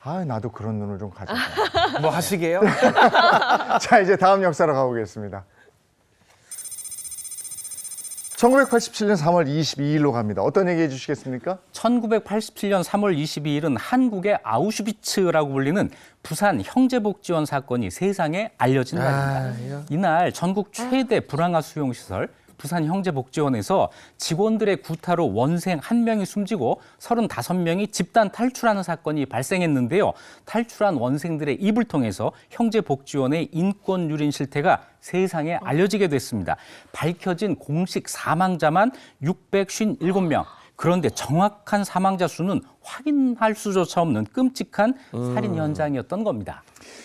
아, 나도 그런 눈을 좀 가져봐. 뭐 하시게요? 자, 이제 다음 역사로 가보겠습니다. 1987년 3월 22일로 갑니다. 어떤 얘기 해주시겠습니까? 1987년 3월 22일은 한국의 아우슈비츠라고 불리는 부산 형제복지원 사건이 세상에 알려진 날입니다. 이날 전국 최대 불황화 수용시설 부산 형제복지원에서 직원들의 구타로 원생 1명이 숨지고 35명이 집단 탈출하는 사건이 발생했는데요. 탈출한 원생들의 입을 통해서 형제복지원의 인권 유린 실태가 세상에 알려지게 됐습니다. 밝혀진 공식 사망자만 657명. 그런데 정확한 사망자 수는 확인할 수조차 없는 끔찍한 살인 현장이었던 겁니다.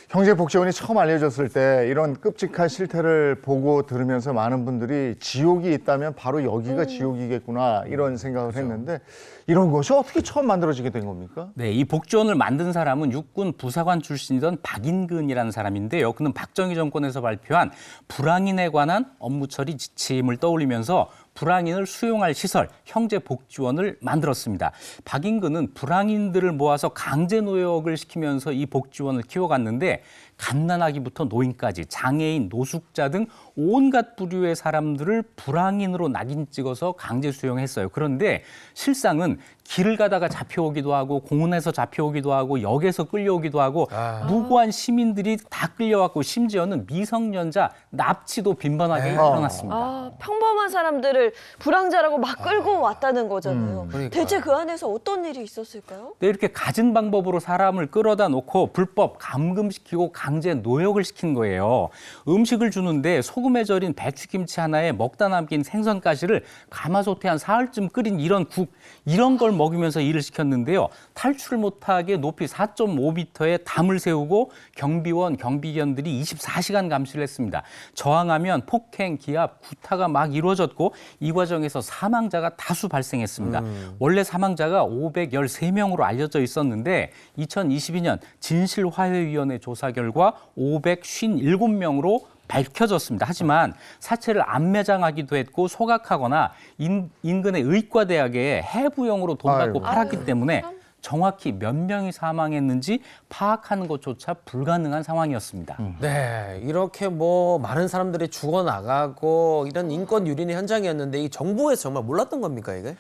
형제복지원이 처음 알려졌을 때 이런 끔찍한 실태를 보고 들으면서 많은 분들이 지옥이 있다면 바로 여기가 지옥이겠구나 이런 생각을 했는데 이런 것이 어떻게 처음 만들어지게 된 겁니까? 네, 이 복지원을 만든 사람은 육군 부사관 출신이던 박인근이라는 사람인데요. 그는 박정희 정권에서 발표한 불황인에 관한 업무 처리 지침을 떠올리면서 불황인을 수용할 시설, 형제복지원을 만들었습니다. 박인근은 불황인들을 모아서 강제 노역을 시키면서 이 복지원을 키워갔는데 갓난아기부터 노인까지 장애인, 노숙자 등 온갖 부류의 사람들을 불황인으로 낙인 찍어서 강제 수용했어요. 그런데 실상은 길을 가다가 잡혀오기도 하고 공원에서 잡혀오기도 하고 역에서 끌려오기도 하고 무고한 시민들이 다 끌려왔고 심지어는 미성년자 납치도 빈번하게 일어났습니다. 평범한 사람들을 사람들을 불황자라고 막 끌고 왔다는 거잖아요. 그러니까요. 대체 그 안에서 어떤 일이 있었을까요? 네, 이렇게 갖은 방법으로 사람을 끌어다 놓고 불법 감금시키고 강제 노역을 시킨 거예요. 음식을 주는데 소금에 절인 배추김치 하나에 먹다 남긴 생선가시를 가마솥에 한 사흘쯤 끓인 이런 국, 이런 걸 먹이면서 일을 시켰는데요. 탈출을 못하게 높이 4.5m의 담을 세우고 경비원, 경비견들이 24시간 감시를 했습니다. 저항하면 폭행, 기압, 구타가 막 이루어졌고 이 과정에서 사망자가 다수 발생했습니다. 원래 사망자가 513명으로 알려져 있었는데 2022년 진실화해위원회 조사 결과 557명으로 밝혀졌습니다. 하지만 사체를 안매장하기도 했고 소각하거나 인근의 의과대학에 해부용으로 돈 받고 아이고. 팔았기 때문에 정확히 몇 명이 사망했는지 파악하는 것조차 불가능한 상황이었습니다. 네, 이렇게 뭐 많은 사람들이 죽어나가고 이런 인권 유린의 현장이었는데 이 정부에서 정말 몰랐던 겁니까, 이게?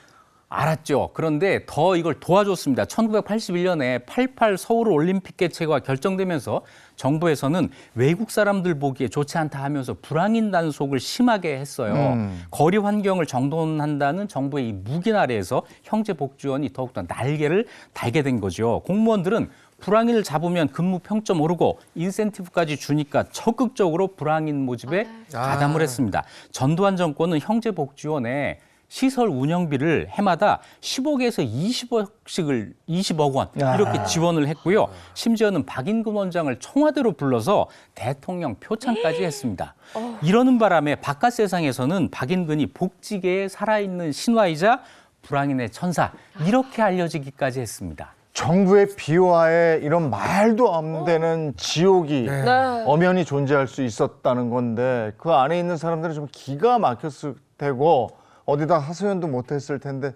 알았죠. 그런데 더 이걸 도와줬습니다. 1981년에 88 서울 올림픽 개최가 결정되면서 정부에서는 외국 사람들 보기에 좋지 않다 하면서 불황인 단속을 심하게 했어요. 거리 환경을 정돈한다는 정부의 이 묵인 아래에서 형제복지원이 더욱더 날개를 달게 된 거죠. 공무원들은 불황인을 잡으면 근무 평점 오르고 인센티브까지 주니까 적극적으로 불황인 모집에 가담을 했습니다. 전두환 정권은 형제복지원에 시설 운영비를 해마다 10억에서 20억 원 이렇게 지원을 했고요. 심지어는 박인근 원장을 청와대로 불러서 대통령 표창까지 했습니다. 이러는 바람에 바깥 세상에서는 박인근이 복지계에 살아있는 신화이자 불황인의 천사 이렇게 알려지기까지 했습니다. 정부의 비화에 이런 말도 안 되는 지옥이 엄연히 존재할 수 있었다는 건데 그 안에 있는 사람들은 좀 기가 막혔을 테고 어디다 하소연도 못했을 텐데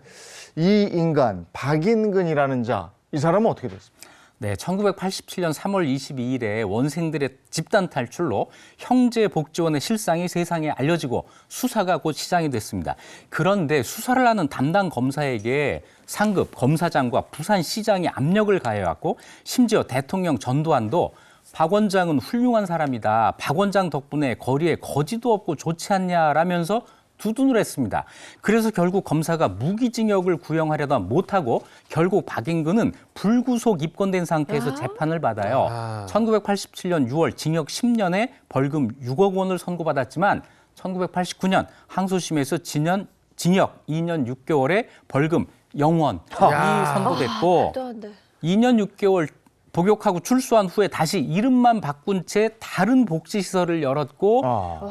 이 인간 박인근이라는 자, 이 사람은 어떻게 됐습니까? 네, 1987년 3월 22일에 원생들의 집단 탈출로 형제복지원의 실상이 세상에 알려지고 수사가 곧 시작이 됐습니다. 그런데 수사를 하는 담당 검사에게 상급 검사장과 부산시장이 압력을 가해왔고 심지어 대통령 전두환도 박 원장은 훌륭한 사람이다. 박 원장 덕분에 거리에 거지도 없고 좋지 않냐라면서 두둔을 했습니다. 그래서 결국 검사가 무기징역을 구형하려다 못하고 결국 박인근은 불구속 입건된 상태에서 재판을 받아요. 1987년 6월 징역 10년에 벌금 6억 원을 선고받았지만 1989년 항소심에서 징역 2년 6개월에 벌금 0원이 선고됐고 2년 6개월 복역하고 출소한 후에 다시 이름만 바꾼 채 다른 복지시설을 열었고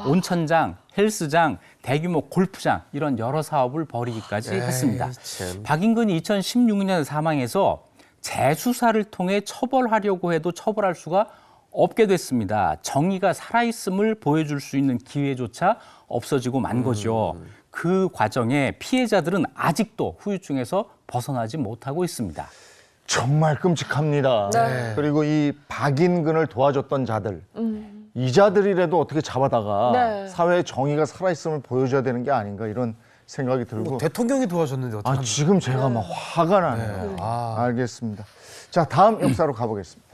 온천장, 헬스장, 대규모 골프장 이런 여러 사업을 벌이기까지 했습니다. 박인근이 2016년에 사망해서 재수사를 통해 처벌하려고 해도 처벌할 수가 없게 됐습니다. 정의가 살아있음을 보여줄 수 있는 기회조차 없어지고 만 거죠. 그 과정에 피해자들은 아직도 후유증에서 벗어나지 못하고 있습니다. 정말 끔찍합니다. 그리고 이 박인근을 도와줬던 자들, 이 자들이라도 어떻게 잡아다가 사회의 정의가 살아있음을 보여줘야 되는 게 아닌가 이런 생각이 들고. 대통령이 도와줬는데 어떡합니까? 지금 제가 막 화가 나네요. 알겠습니다. 자, 다음 역사로 가보겠습니다.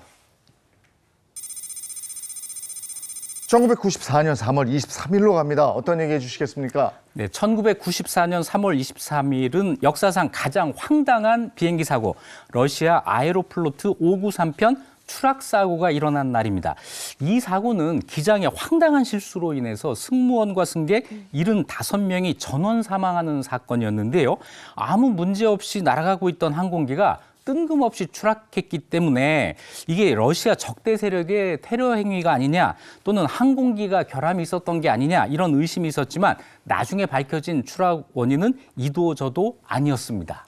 1994년 3월 23일로 갑니다. 어떤 얘기 해주시겠습니까? 네, 1994년 3월 23일은 역사상 가장 황당한 비행기 사고, 러시아 아에로플로트 593편 추락 사고가 일어난 날입니다. 이 사고는 기장의 황당한 실수로 인해서 승무원과 승객 75명이 전원 사망하는 사건이었는데요. 아무 문제 없이 날아가고 있던 항공기가 뜬금없이 추락했기 때문에 이게 러시아 적대 세력의 테러 행위가 아니냐 또는 항공기가 결함이 있었던 게 아니냐 이런 의심이 있었지만 나중에 밝혀진 추락 원인은 이도 저도 아니었습니다.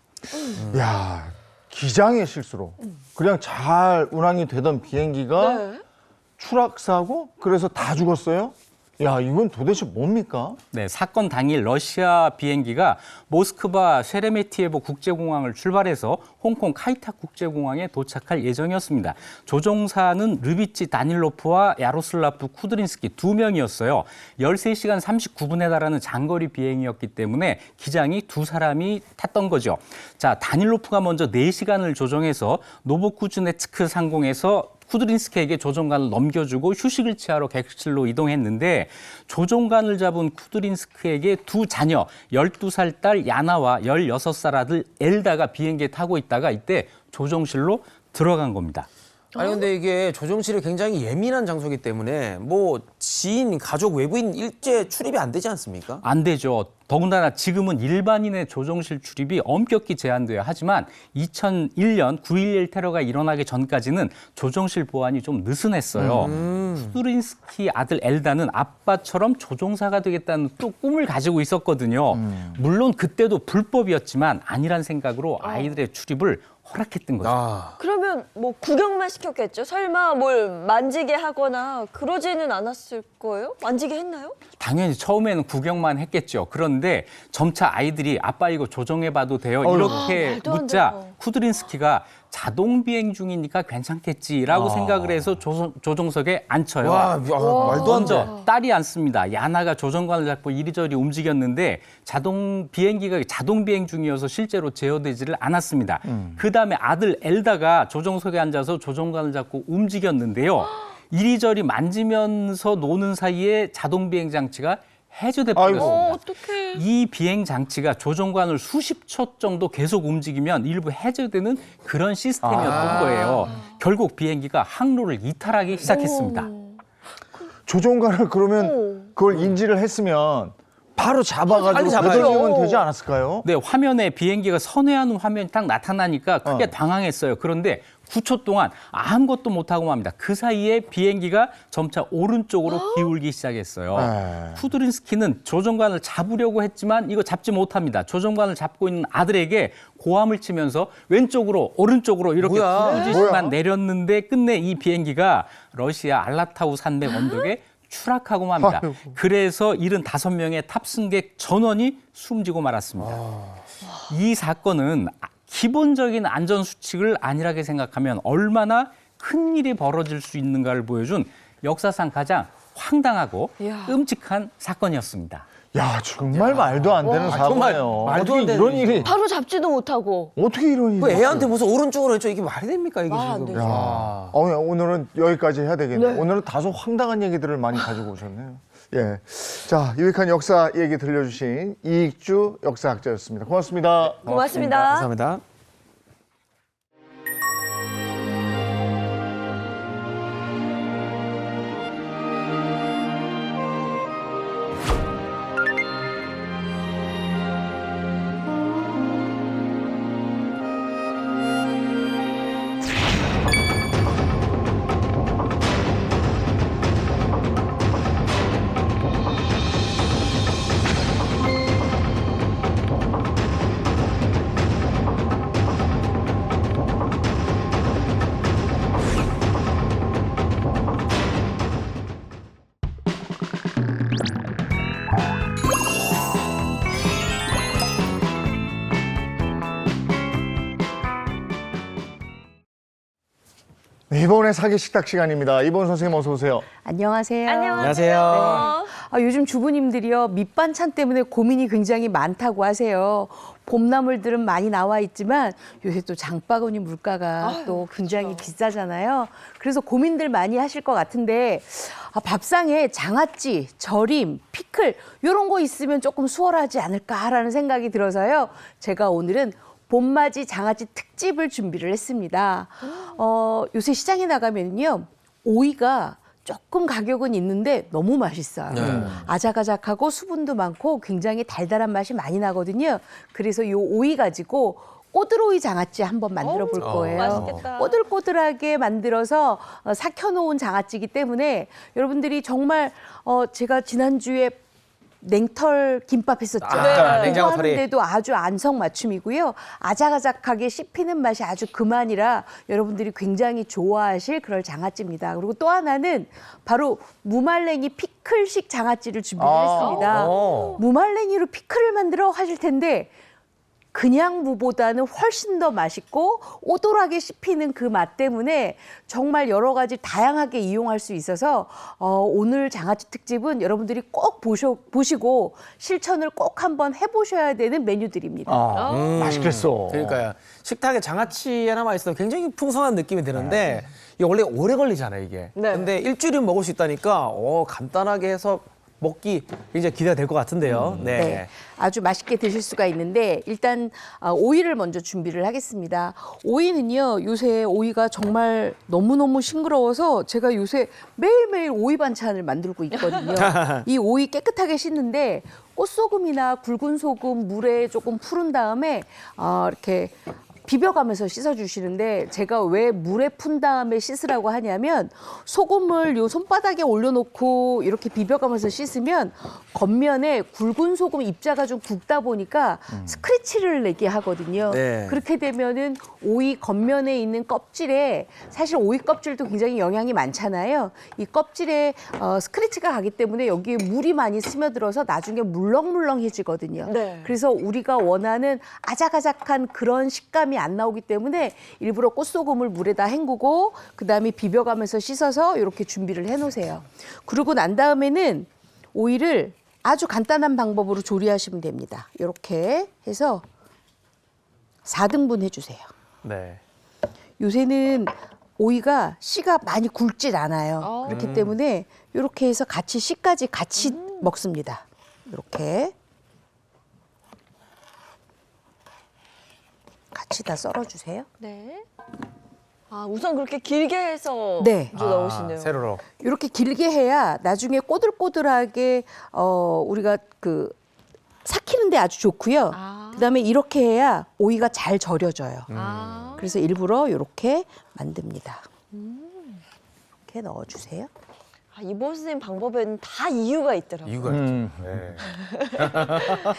야, 기장의 실수로 그냥 잘 운항이 되던 비행기가 추락 사고 그래서 다 죽었어요? 야, 이건 도대체 뭡니까? 네, 사건 당일 러시아 비행기가 모스크바 셰레메티에보 국제공항을 출발해서 홍콩 카이탁 국제공항에 도착할 예정이었습니다. 조종사는 르비치 다닐로프와 야로슬라프 쿠드린스키 2명이었어요. 13시간 39분에 달하는 장거리 비행이었기 때문에 기장이 2사람이 탔던 거죠. 자, 다닐로프가 먼저 4시간을 조종해서 노보쿠즈네츠크 상공에서 쿠드린스키에게 조종관을 넘겨주고 휴식을 취하러 객실로 이동했는데 조종관을 잡은 쿠드린스키에게 두 자녀 12살 딸 야나와 16살 아들 엘다가 비행기에 타고 있다가 이때 조종실로 들어간 겁니다. 아니 근데 이게 조종실이 굉장히 예민한 장소이기 때문에 뭐 지인, 가족, 외부인 일제 출입이 안 되지 않습니까? 안 되죠. 더군다나 지금은 일반인의 조종실 출입이 엄격히 제한돼야 하지만 2001년 9.11 테러가 일어나기 전까지는 조종실 보안이 좀 느슨했어요. 쿠드린스키 아들 엘다는 아빠처럼 조종사가 되겠다는 또 꿈을 가지고 있었거든요. 물론 그때도 불법이었지만 아니란 생각으로 아이들의 출입을 허락했던 거죠. 그러면 뭐 구경만 시켰겠죠? 설마 뭘 만지게 하거나 그러지는 않았을 거예요? 만지게 했나요? 당연히 처음에는 구경만 했겠죠. 그런데 점차 아이들이 아빠 이거 조종해봐도 돼요? 이렇게 말도 안 묻자 돼요. 쿠드린스키가 자동 비행 중이니까 괜찮겠지라고 생각을 해서 조종석에 앉혀요. 와, 말도 안 돼. 먼저 딸이 앉습니다. 야나가 조종관을 잡고 이리저리 움직였는데 자동 비행 중이어서 실제로 제어되지를 않았습니다. 그다음에 아들 엘다가 조종석에 앉아서 조종관을 잡고 움직였는데요. 이리저리 만지면서 노는 사이에 자동 비행 장치가 해제돼 버렸습니다. 어떡해. 이 비행 장치가 조종관을 수십 초 정도 계속 움직이면 일부 해제되는 그런 시스템이었던 거예요. 결국 비행기가 항로를 이탈하기 시작했습니다. 조종관을 그러면 그걸 인지를 했으면 바로 빨리 잡아가지고 잡아야죠. 되돌리면 되지 않았을까요? 네, 화면에 비행기가 선회하는 화면이 딱 나타나니까 크게 당황했어요. 그런데 9초 동안 아무것도 못하고 맙니다. 그 사이에 비행기가 점차 오른쪽으로 기울기 시작했어요. 쿠드린스키는 조종관을 잡으려고 했지만 이거 잡지 못합니다. 조종관을 잡고 있는 아들에게 고함을 치면서 왼쪽으로 오른쪽으로 이렇게 부르짖만 내렸는데 끝내 이 비행기가 러시아 알라타우 산맥 언덕에 추락하고 맙니다. 그래서 75명의 탑승객 전원이 숨지고 말았습니다. 이 사건은 기본적인 안전 수칙을 안일하게 생각하면 얼마나 큰 일이 벌어질 수 있는가를 보여준 역사상 가장 황당하고 끔찍한 사건이었습니다. 야, 정말 말도 안 되는 사고네요. 말도 안 어떻게 되는 이런 일이 바로 잡지도 못하고. 어떻게 이런 일이 그 애한테 무슨 오른쪽으로 왼쪽 이게 말이 됩니까 이게 안 지금? 되죠. 야, 오늘은 여기까지 해야 되겠네요. 오늘은 다소 황당한 얘기들을 많이 가지고 오셨네요. 예, 자, 유익한 역사 얘기 들려주신 이익주 역사학자였습니다. 고맙습니다. 고맙습니다. 감사합니다. 네, 이번에 사기 식탁 시간입니다. 이번 선생님 어서 오세요. 안녕하세요. 안녕하세요. 요즘 주부님들이요 밑반찬 때문에 고민이 굉장히 많다고 하세요. 봄나물들은 많이 나와 있지만 요새 또 장바구니 물가가 또 굉장히 비싸잖아요. 그래서 고민들 많이 하실 것 같은데 밥상에 장아찌, 절임, 피클 이런 거 있으면 조금 수월하지 않을까라는 생각이 들어서요. 제가 오늘은 봄맞이 장아찌 특집을 준비를 했습니다. 요새 시장에 나가면요 오이가 조금 가격은 있는데 너무 맛있어요. 아작아작하고 수분도 많고 굉장히 달달한 맛이 많이 나거든요. 그래서 이 오이 가지고 꼬들오이 장아찌 한번 만들어 볼 거예요. 맛있겠다. 꼬들꼬들하게 만들어서 삭혀놓은 장아찌이기 때문에 여러분들이 정말 제가 지난주에 냉털 김밥 했었죠. 냉장고 털이. 하는데도 아주 안성맞춤이고요. 아작아작하게 씹히는 맛이 아주 그만이라 여러분들이 굉장히 좋아하실 그럴 장아찌입니다. 그리고 또 하나는 바로 무말랭이 피클식 장아찌를 준비를 했습니다. 무말랭이로 피클을 만들어 하실 텐데 그냥 무보다는 훨씬 더 맛있고 오돌하게 씹히는 그 맛 때문에 정말 여러 가지 다양하게 이용할 수 있어서 오늘 장아찌 특집은 여러분들이 꼭 보시고 실천을 꼭 한번 해보셔야 되는 메뉴들입니다. 맛있겠어. 그러니까요. 식탁에 장아찌 하나만 있어도 굉장히 풍성한 느낌이 드는데 이게 원래 오래 걸리잖아요, 이게. 네. 근데 일주일은 먹을 수 있다니까 간단하게 해서 먹기 굉장히 기대가 될 것 같은데요. 네. 네, 아주 맛있게 드실 수가 있는데 일단 오이를 먼저 준비를 하겠습니다. 오이는요, 요새 오이가 정말 너무너무 싱그러워서 제가 요새 매일매일 오이 반찬을 만들고 있거든요. 이 오이 깨끗하게 씻는데 꽃소금이나 굵은 소금 물에 조금 푸른 다음에 이렇게 비벼가면서 씻어주시는데 제가 왜 물에 푼 다음에 씻으라고 하냐면 소금을 요 손바닥에 올려놓고 이렇게 비벼가면서 씻으면 겉면에 굵은 소금 입자가 좀 굵다 보니까 스크래치를 내게 하거든요. 네. 그렇게 되면은 오이 겉면에 있는 껍질에 사실 오이 껍질도 굉장히 영양이 많잖아요. 이 껍질에 스크래치가 가기 때문에 여기에 물이 많이 스며들어서 나중에 물렁물렁해지거든요. 네. 그래서 우리가 원하는 아작아작한 그런 식감이 안 나오기 때문에 일부러 꽃소금을 물에다 헹구고 그다음에 비벼가면서 씻어서 이렇게 준비를 해놓으세요. 그러고 난 다음에는 오이를 아주 간단한 방법으로 조리하시면 됩니다. 이렇게 해서 4등분 해주세요. 네. 요새는 오이가 씨가 많이 굵질 않아요. 그렇기 때문에 이렇게 해서 같이 씨까지 같이 먹습니다. 이렇게. 같이 다 썰어주세요. 네. 아, 우선 그렇게 길게 해서 네. 넣으시네요. 세로로. 이렇게 길게 해야 나중에 꼬들꼬들하게 우리가 그 삭히는데 아주 좋고요. 그다음에 이렇게 해야 오이가 잘 절여져요. 그래서 일부러 이렇게 만듭니다. 이렇게 넣어주세요. 이보 선생님 방법에는 다 이유가 있더라고요. 이유가 있죠. 네.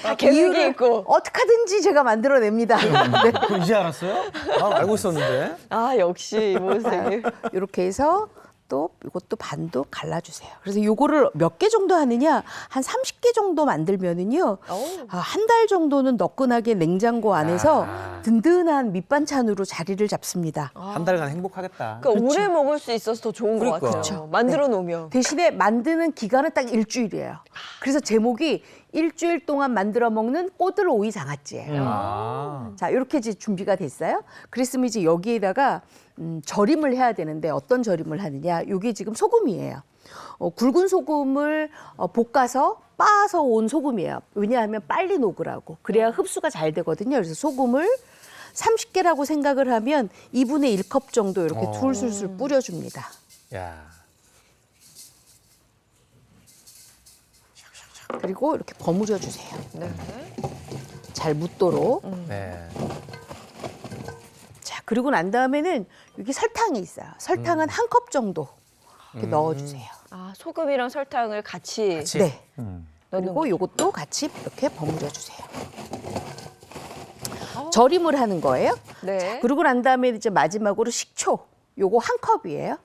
다 계획이 있고. 어떻게 하든지 제가 만들어냅니다. 네. 그럼 이제 알았어요? 알고 있었는데. 아, 역시 이보 선생님. 이렇게 해서 또 이것도 반도 갈라주세요. 그래서 요거를 몇 개 정도 하느냐, 한 30개 정도 만들면은요, 한 달 정도는 너끈하게 냉장고 안에서 든든한 밑반찬으로 자리를 잡습니다. 한 달간 행복하겠다. 그러니까 오래 먹을 수 있어서 더 좋은 것 그러니까. 같아요. 그렇죠. 만들어 놓으면. 대신에 만드는 기간은 딱 일주일이에요. 그래서 제목이 일주일 동안 만들어 먹는 꼬들 오이 장아찌예요. 자, 이렇게 이제 준비가 됐어요. 그랬으면 이제 여기에다가 절임을 해야 되는데 어떤 절임을 하느냐. 이게 지금 소금이에요. 굵은 소금을 볶아서 빻아서 온 소금이에요. 왜냐하면 빨리 녹으라고. 그래야 흡수가 잘 되거든요. 그래서 소금을 30개라고 생각을 하면 2분의 1컵 정도 이렇게 술술술 뿌려줍니다. 야. 그리고 이렇게 버무려 주세요. 네. 잘 묻도록. 네. 자, 그리고 난 다음에는 여기 설탕이 있어요. 설탕은 한 컵 정도 이렇게 넣어주세요. 아, 소금이랑 설탕을 같이. 네. 넣는 그리고 이것도 같이 이렇게 버무려 주세요. 절임을 하는 거예요. 네. 자, 그리고 난 다음에 이제 마지막으로 식초. 요거 한 컵이에요.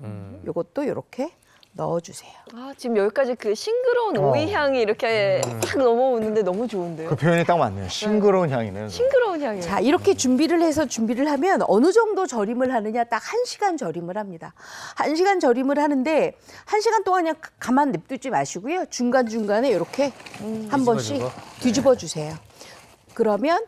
요것도 이렇게 넣어주세요. 아, 지금 여기까지 그 싱그러운 오이 향이 이렇게 싹 넘어오는데 너무 좋은데요. 그 표현이 딱 맞네요. 싱그러운 향이네요. 싱그러운 향이에요. 자, 이렇게 준비를 하면 어느 정도 절임을 하느냐, 딱 1시간 절임을 합니다. 1시간 절임을 하는데 1시간 동안 그냥 가만 냅두지 마시고요. 중간중간에 이렇게 한 번씩 뒤집어 주세요. 그러면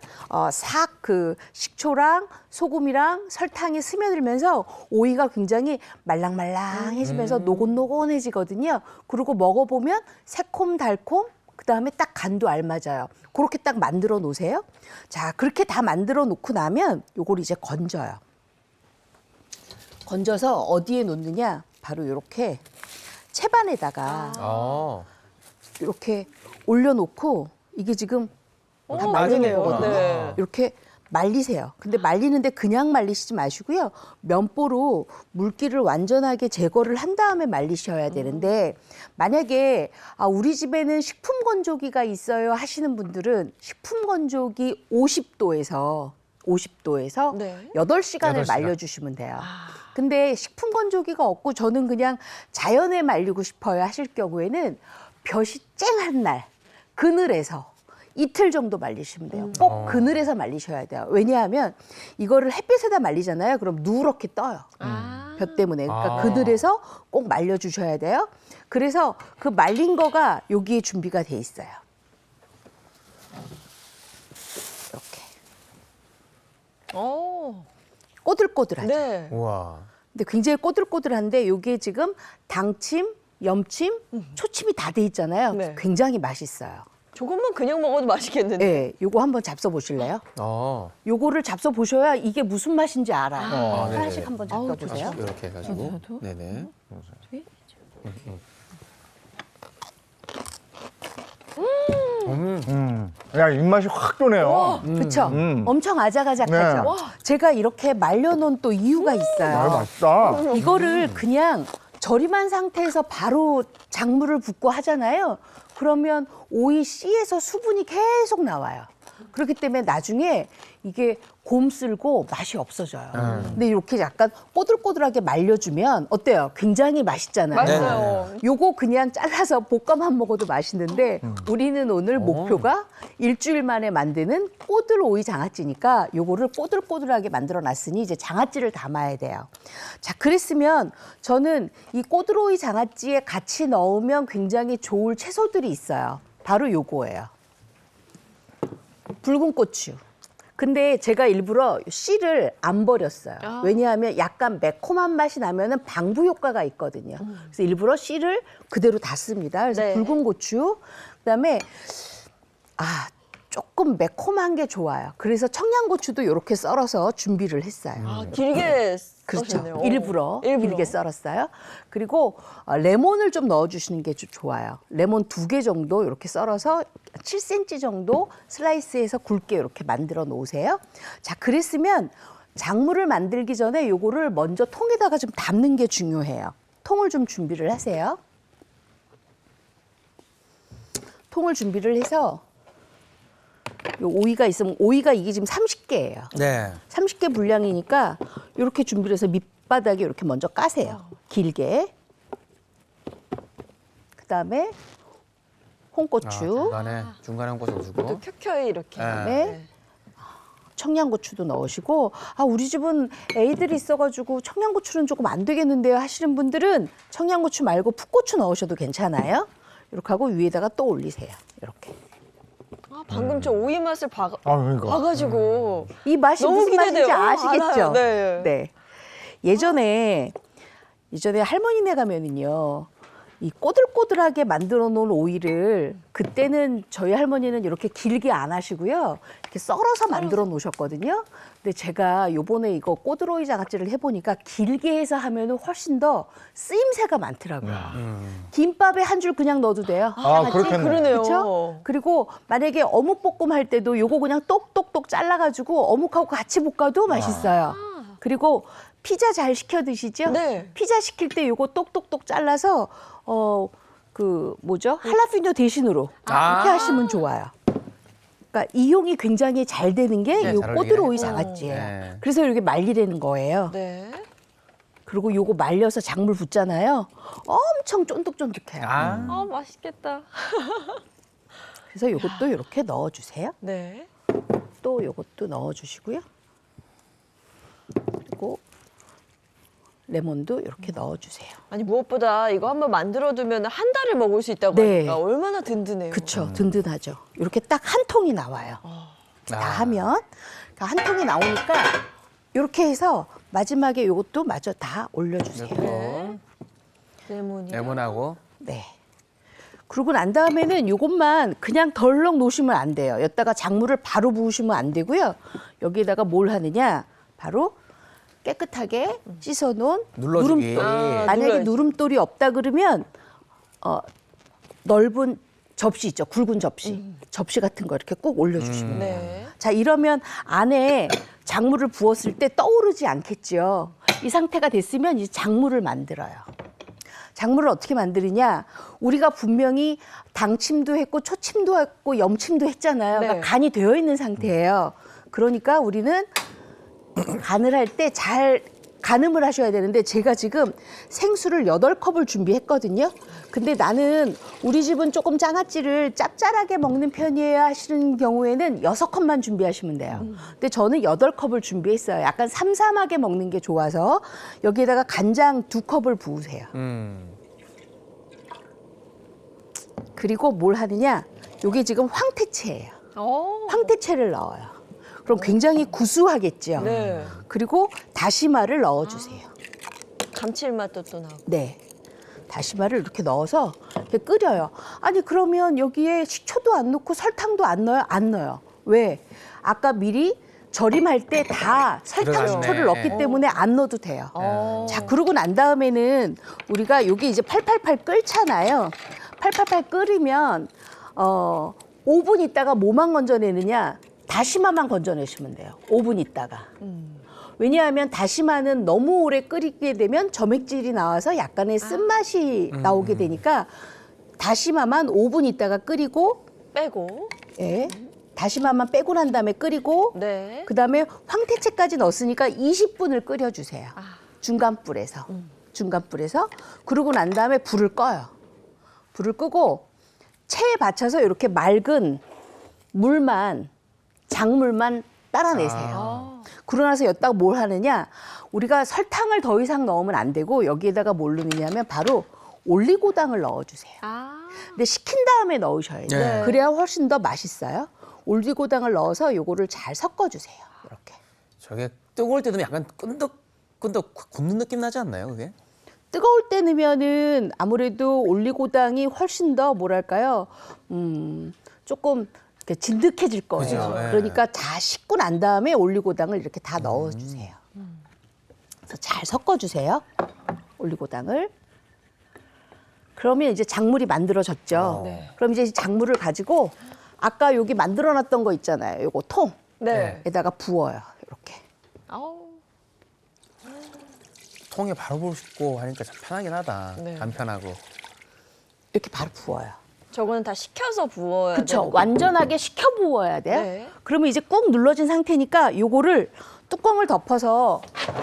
싹 그 식초랑 소금이랑 설탕이 스며들면서 오이가 굉장히 말랑말랑해지면서 노곤노곤해지거든요. 그리고 먹어보면 새콤달콤, 그다음에 딱 간도 알맞아요. 그렇게 딱 만들어 놓으세요. 자, 그렇게 다 만들어 놓고 나면 요걸 이제 건져요. 건져서 어디에 놓느냐? 바로 이렇게 채반에다가 이렇게 올려놓고 이게 지금 다 말리는 거거든요. 네. 이렇게 말리세요. 근데 말리는데 그냥 말리시지 마시고요. 면보로 물기를 완전하게 제거를 한 다음에 말리셔야 되는데 만약에 우리 집에는 식품 건조기가 있어요 하시는 분들은 식품 건조기 50도에서 네. 8시간을 8시간. 말려주시면 돼요. 근데 식품 건조기가 없고 저는 그냥 자연에 말리고 싶어요 하실 경우에는 볕이 쨍한 날 그늘에서 이틀 정도 말리시면 돼요. 꼭 그늘에서 말리셔야 돼요. 왜냐하면 이거를 햇빛에다 말리잖아요. 그럼 누렇게 떠요. 볕 때문에. 그러니까 그늘에서 꼭 말려주셔야 돼요. 그래서 그 말린 거가 여기에 준비가 돼 있어요. 이렇게. 꼬들꼬들하죠. 네. 우와. 근데 굉장히 꼬들꼬들한데 여기에 지금 당침, 염침, 초침이 다 돼 있잖아요. 네. 굉장히 맛있어요. 조금만 그냥 먹어도 맛있겠는데. 네, 요거 한번 잡숴 보실래요? 요거를 잡숴 보셔야 이게 무슨 맛인지 알아요. 하나씩 네네. 한번 잡숴 보세요. 이렇게 해가지고. 네네. 야, 입맛이 확 도네요. 그렇죠. 엄청 아작아작하죠. 네. 제가 이렇게 말려놓은 또 이유가 있어요. 아, 맛있다. 이거를 그냥 절임한 상태에서 바로 작물을 붓고 하잖아요. 그러면 오이 씨에서 수분이 계속 나와요. 그렇기 때문에 나중에 이게 곰쓸고 맛이 없어져요. 근데 이렇게 약간 꼬들꼬들하게 말려주면 어때요? 굉장히 맛있잖아요. 맛있어요. 요거 그냥 잘라서 볶아만 먹어도 맛있는데 우리는 오늘 목표가 일주일 만에 만드는 꼬들 오이 장아찌니까 요거를 꼬들꼬들하게 만들어 놨으니 이제 장아찌를 담아야 돼요. 자, 그랬으면 저는 이 꼬들 오이 장아찌에 같이 넣으면 굉장히 좋을 채소들이 있어요. 바로 요거예요. 붉은 고추. 근데 제가 일부러 씨를 안 버렸어요. 왜냐하면 약간 매콤한 맛이 나면은 방부 효과가 있거든요. 그래서 일부러 씨를 그대로 다 씁니다. 그래서 네. 붉은 고추, 그다음에 조금 매콤한 게 좋아요. 그래서 청양고추도 이렇게 썰어서 준비를 했어요. 길게 그렇죠. 써셨네요. 일부러 길게 썰었어요. 그리고 레몬을 좀 넣어주시는 게 좋아요. 레몬 2개 정도 이렇게 썰어서 7cm 정도 슬라이스해서 굵게 이렇게 만들어 놓으세요. 자, 그랬으면 작물을 만들기 전에 요거를 먼저 통에다가 좀 담는 게 중요해요. 통을 좀 준비를 하세요. 통을 준비를 해서 요 오이가 있으면 오이가 이게 지금 30개예요. 네. 30개 분량이니까 이렇게 준비를 해서 밑바닥에 이렇게 먼저 까세요. 길게. 그다음에 홍고추. 중간에 홍고추 넣어주고. 또 켜켜이 이렇게. 그다음에 청양고추도 넣으시고 우리 집은 애들이 있어가지고 청양고추는 조금 안 되겠는데요 하시는 분들은 청양고추 말고 풋고추 넣으셔도 괜찮아요. 이렇게 하고 위에다가 또 올리세요. 이렇게. 방금 저 오이 맛을 그러니까. 봐가지고 이 맛이 너무 무슨 맛인지 기대돼요. 아시겠죠? 알아요. 네. 네. 예전에 할머니네 가면은요. 이 꼬들꼬들하게 만들어 놓은 오이를 그때는 저희 할머니는 이렇게 길게 안 하시고요. 이렇게 썰어서 만들어 놓으셨거든요. 근데 제가 요번에 이거 꼬들오이 장아찌를 해보니까 길게 해서 하면은 훨씬 더 쓰임새가 많더라고요. 김밥에 한 줄 그냥 넣어도 돼요. 그렇겠네. 그러네요. 그렇죠? 그리고 만약에 어묵볶음 할 때도 요거 그냥 똑똑똑 잘라가지고 어묵하고 같이 볶아도 맛있어요. 그리고 피자 잘 시켜 드시죠? 네. 피자 시킬 때 요거 똑똑똑 잘라서 할라피뇨 대신으로 이렇게 하시면 좋아요. 그러니까 이용이 굉장히 잘 되는 게 요 잘 꼬들오이 어울리네. 장아찌예요. 네. 그래서 이렇게 말리라는 거예요. 네. 그리고 요거 말려서 작물 붓잖아요. 엄청 쫀득쫀득해요. 맛있겠다. 그래서 요것도 이렇게 넣어주세요. 네. 또 요것도 넣어주시고요. 그리고 레몬도 이렇게 넣어주세요. 아니 무엇보다 이거 한번 만들어두면 한 달을 먹을 수 있다고 네. 하니까 얼마나 든든해요. 그쵸, 든든하죠. 이렇게 딱 한 통이 나와요. 다 하면 한 통이 나오니까 이렇게 해서 마지막에 이것도 마저 다 올려주세요. 네. 레몬이. 레몬하고. 네. 그러고 난 다음에는 이것만 그냥 덜렁 놓으시면 안 돼요. 여기다가 작물을 바로 부으시면 안 되고요. 여기에다가 뭘 하느냐? 바로 깨끗하게 씻어놓은 눌러주기. 누름돌. 만약에 눌러야지. 누름돌이 없다 그러면 넓은 접시 있죠. 굵은 접시. 접시 같은 거 이렇게 꼭 올려주시면 돼요. 네. 자, 이러면 안에 작물을 부었을 때 떠오르지 않겠죠. 이 상태가 됐으면 이제 작물을 만들어요. 작물을 어떻게 만드느냐? 우리가 분명히 당침도 했고 초침도 했고 염침도 했잖아요. 네. 그러니까 간이 되어 있는 상태예요. 그러니까 우리는 간을 할 때 잘 가늠을 하셔야 되는데 제가 지금 생수를 8컵을 준비했거든요. 근데 나는 우리 집은 조금 장아찌를 짭짤하게 먹는 편이에요 하시는 경우에는 6컵만 준비하시면 돼요. 근데 저는 8컵을 준비했어요. 약간 삼삼하게 먹는 게 좋아서 여기에다가 간장 2컵을 부으세요. 그리고 뭘 하느냐? 요게 지금 황태채예요. 황태채를 넣어요. 그럼 굉장히 구수하겠죠. 네. 그리고 다시마를 넣어주세요. 감칠맛도 또 나고. 네. 다시마를 이렇게 넣어서 이렇게 끓여요. 아니 그러면 여기에 식초도 안 넣고 설탕도 안 넣어요? 안 넣어요. 왜? 아까 미리 절임할 때 다 설탕, 들어갔네. 식초를 넣기 때문에 안 넣어도 돼요. 자, 그러고 난 다음에는 우리가 여기 이제 팔팔팔 끓잖아요. 팔팔팔 끓이면 5분 있다가 뭐만 건져내느냐? 다시마만 건져내시면 돼요. 5분 있다가. 왜냐하면 다시마는 너무 오래 끓이게 되면 점액질이 나와서 약간의 쓴맛이 나오게 되니까 다시마만 5분 있다가 끓이고 빼고. 예. 다시마만 빼고 난 다음에 끓이고 네. 그다음에 황태채까지 넣었으니까 20분을 끓여주세요. 중간불에서. 중간불에서. 그러고 난 다음에 불을 꺼요. 불을 끄고 체에 받쳐서 이렇게 맑은 물만 작물만 따라내세요. 그러고 나서 여기다가 뭘 하느냐? 우리가 설탕을 더 이상 넣으면 안 되고 여기에다가 뭘 넣느냐면 바로 올리고당을 넣어주세요. 근데 식힌 다음에 넣으셔야 돼요. 네. 그래야 훨씬 더 맛있어요. 올리고당을 넣어서 요거를 잘 섞어주세요. 이렇게. 저게 뜨거울 때 넣으면 약간 끈덕끈덕 굳는 느낌 나지 않나요, 그게? 뜨거울 때 넣으면은 아무래도 올리고당이 훨씬 더 뭐랄까요? 조금 이렇게 진득해질 거예요. 그죠, 예. 그러니까 다 식고 난 다음에 올리고당을 이렇게 다 넣어주세요. 그래서 잘 섞어주세요. 올리고당을. 그러면 이제 작물이 만들어졌죠. 네. 그럼 이제 작물을 가지고 아까 여기 만들어놨던 거 있잖아요. 요거 통에다가 부어요. 이렇게. 통에 바로 붓고 하니까 참 편하긴 하다. 네. 간편하고. 이렇게 바로 부어요. 저거는 다 식혀서 부어야 그렇죠. 되는 거고. 완전하게 식혀 부어야 돼요. 네. 그러면 이제 꾹 눌러진 상태니까 요거를 뚜껑을 덮어서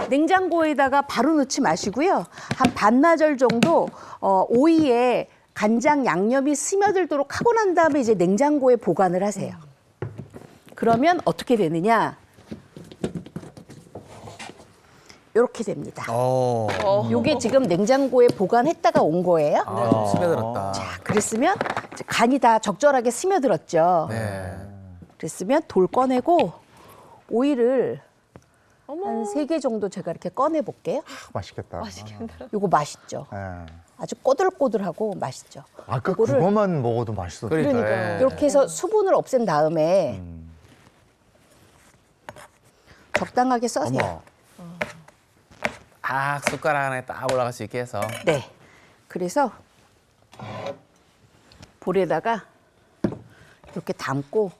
냉장고에다가 바로 넣지 마시고요. 한 반나절 정도 오이에 간장 양념이 스며들도록 하고 난 다음에 이제 냉장고에 보관을 하세요. 그러면 어떻게 되느냐? 이렇게 됩니다. 요게 지금 냉장고에 보관했다가 온 거예요. 스며들었다. 자, 그랬으면 이제 간이 다 적절하게 스며들었죠. 네. 그랬으면 돌 꺼내고 오이를 한 3개 정도 제가 이렇게 꺼내 볼게요. 맛있겠다. 요거 맛있죠. 예. 아주 꼬들꼬들하고 맛있죠. 아까 요거를- 그것만 먹어도 맛있었어. 그러니까 이렇게 해서 수분을 없앤 다음에 적당하게 써세요. 숟가락 안에 딱 올라갈 수 있게 해서. 네. 그래서 볼에다가 이렇게 담고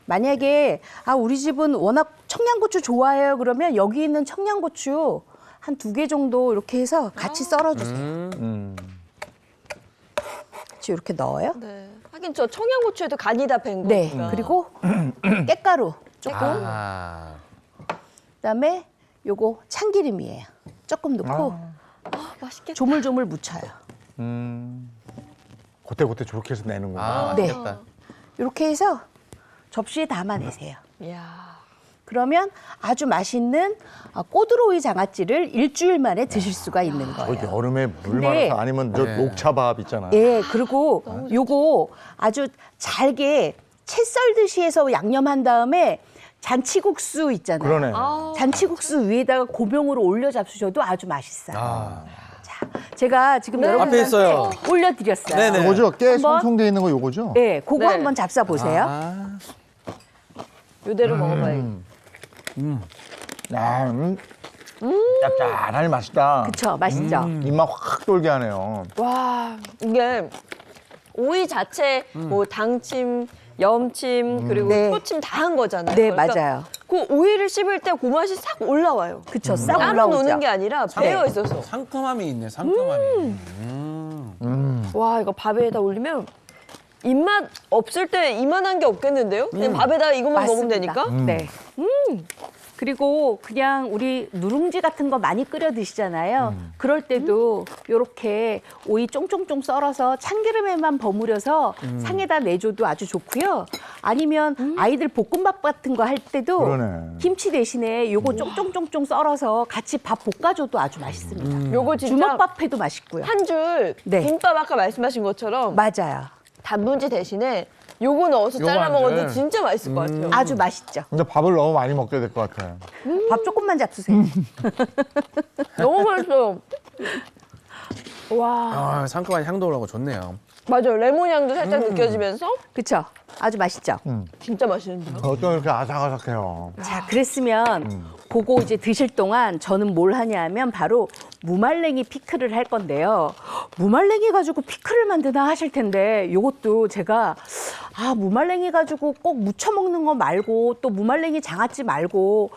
만약에 우리 집은 워낙 청양고추 좋아해요 그러면 여기 있는 청양고추 한 2개 정도 이렇게 해서 같이 썰어주세요. 같이 이렇게 넣어요. 네. 하긴 저 청양고추에도 간이 다 밴 네. 거니까. 그리고 깻가루 조금. 그다음에 요거 참기름이에요. 조금 넣고 맛있겠다. 조물조물 묻혀요. 그때 저렇게 해서 내는구나. 네. 이렇게 해서 접시에 담아내세요. 이야. 그러면 아주 맛있는 꼬들오이 장아찌를 일주일 만에 드실 수가 있는 거예요. 여름에 물 근데- 많아서 아니면 저 녹차밥 있잖아요. 예, 그리고 요거 아주 잘게 채 썰듯이 해서 양념한 다음에 잔치국수 있잖아요. 그러네. 잔치국수 위에다가 고명으로 올려 잡수셔도 아주 맛있어요. 자, 제가 지금 네. 여러분한테 앞에 있어요. 올려드렸어요. 네네. 요거죠? 깨 한번- 송송돼 있는 거 요거죠? 네, 그거 네. 한번 잡숴 보세요. 요대로 먹어봐요. 짭짤하니 맛있다. 그쵸, 맛있죠? 입맛 확 돌게 하네요. 와, 이게 오이 자체 뭐 당침, 염침 그리고 네. 초침 다 한 거잖아요. 네, 그러니까 맞아요. 그 오이를 씹을 때 그 맛이 싹 올라와요. 그쵸, 싹 따로 올라오죠. 노는 게 아니라 배어 있어서. 상큼함이 있네, 상큼함이. 와, 이거 밥에다 올리면 입맛 없을 때 이만한 게 없겠는데요? 그냥 밥에다 이것만 먹으면 맞습니다. 되니까? 네. 그리고 그냥 우리 누룽지 같은 거 많이 끓여 드시잖아요. 그럴 때도 이렇게 오이 쫑쫑쫑 썰어서 참기름에만 버무려서 상에다 내줘도 아주 좋고요. 아니면 아이들 볶음밥 같은 거 할 때도 그러네. 김치 대신에 요거 쫑쫑쫑쫑 썰어서 같이 밥 볶아줘도 아주 맛있습니다. 요거 진짜 주먹밥 해도 맛있고요. 한 줄 네. 김밥 아까 말씀하신 것처럼 맞아요. 단무지 대신에 요거 넣어서 요거 잘라 안 먹어도 돼. 진짜 맛있을 것 같아요. 아주 맛있죠. 근데 밥을 너무 많이 먹게 될 것 같아요. 밥 조금만 잡수세요. 너무 맛있어요. 와, 아, 상큼한 향도 올라오고 좋네요. 맞아요. 레몬 향도 살짝 느껴지면서 그쵸? 아주 맛있죠? 진짜 맛있는데요. 어쩜 이렇게 아삭아삭해요. 자, 그랬으면 그거 이제 드실 동안 저는 뭘 하냐면 바로 무말랭이 피클을 할 건데요. 무말랭이 가지고 피클을 만드나 하실 텐데 요것도 제가 무말랭이 가지고 꼭 무쳐 먹는 거 말고 또 무말랭이 장아찌 말고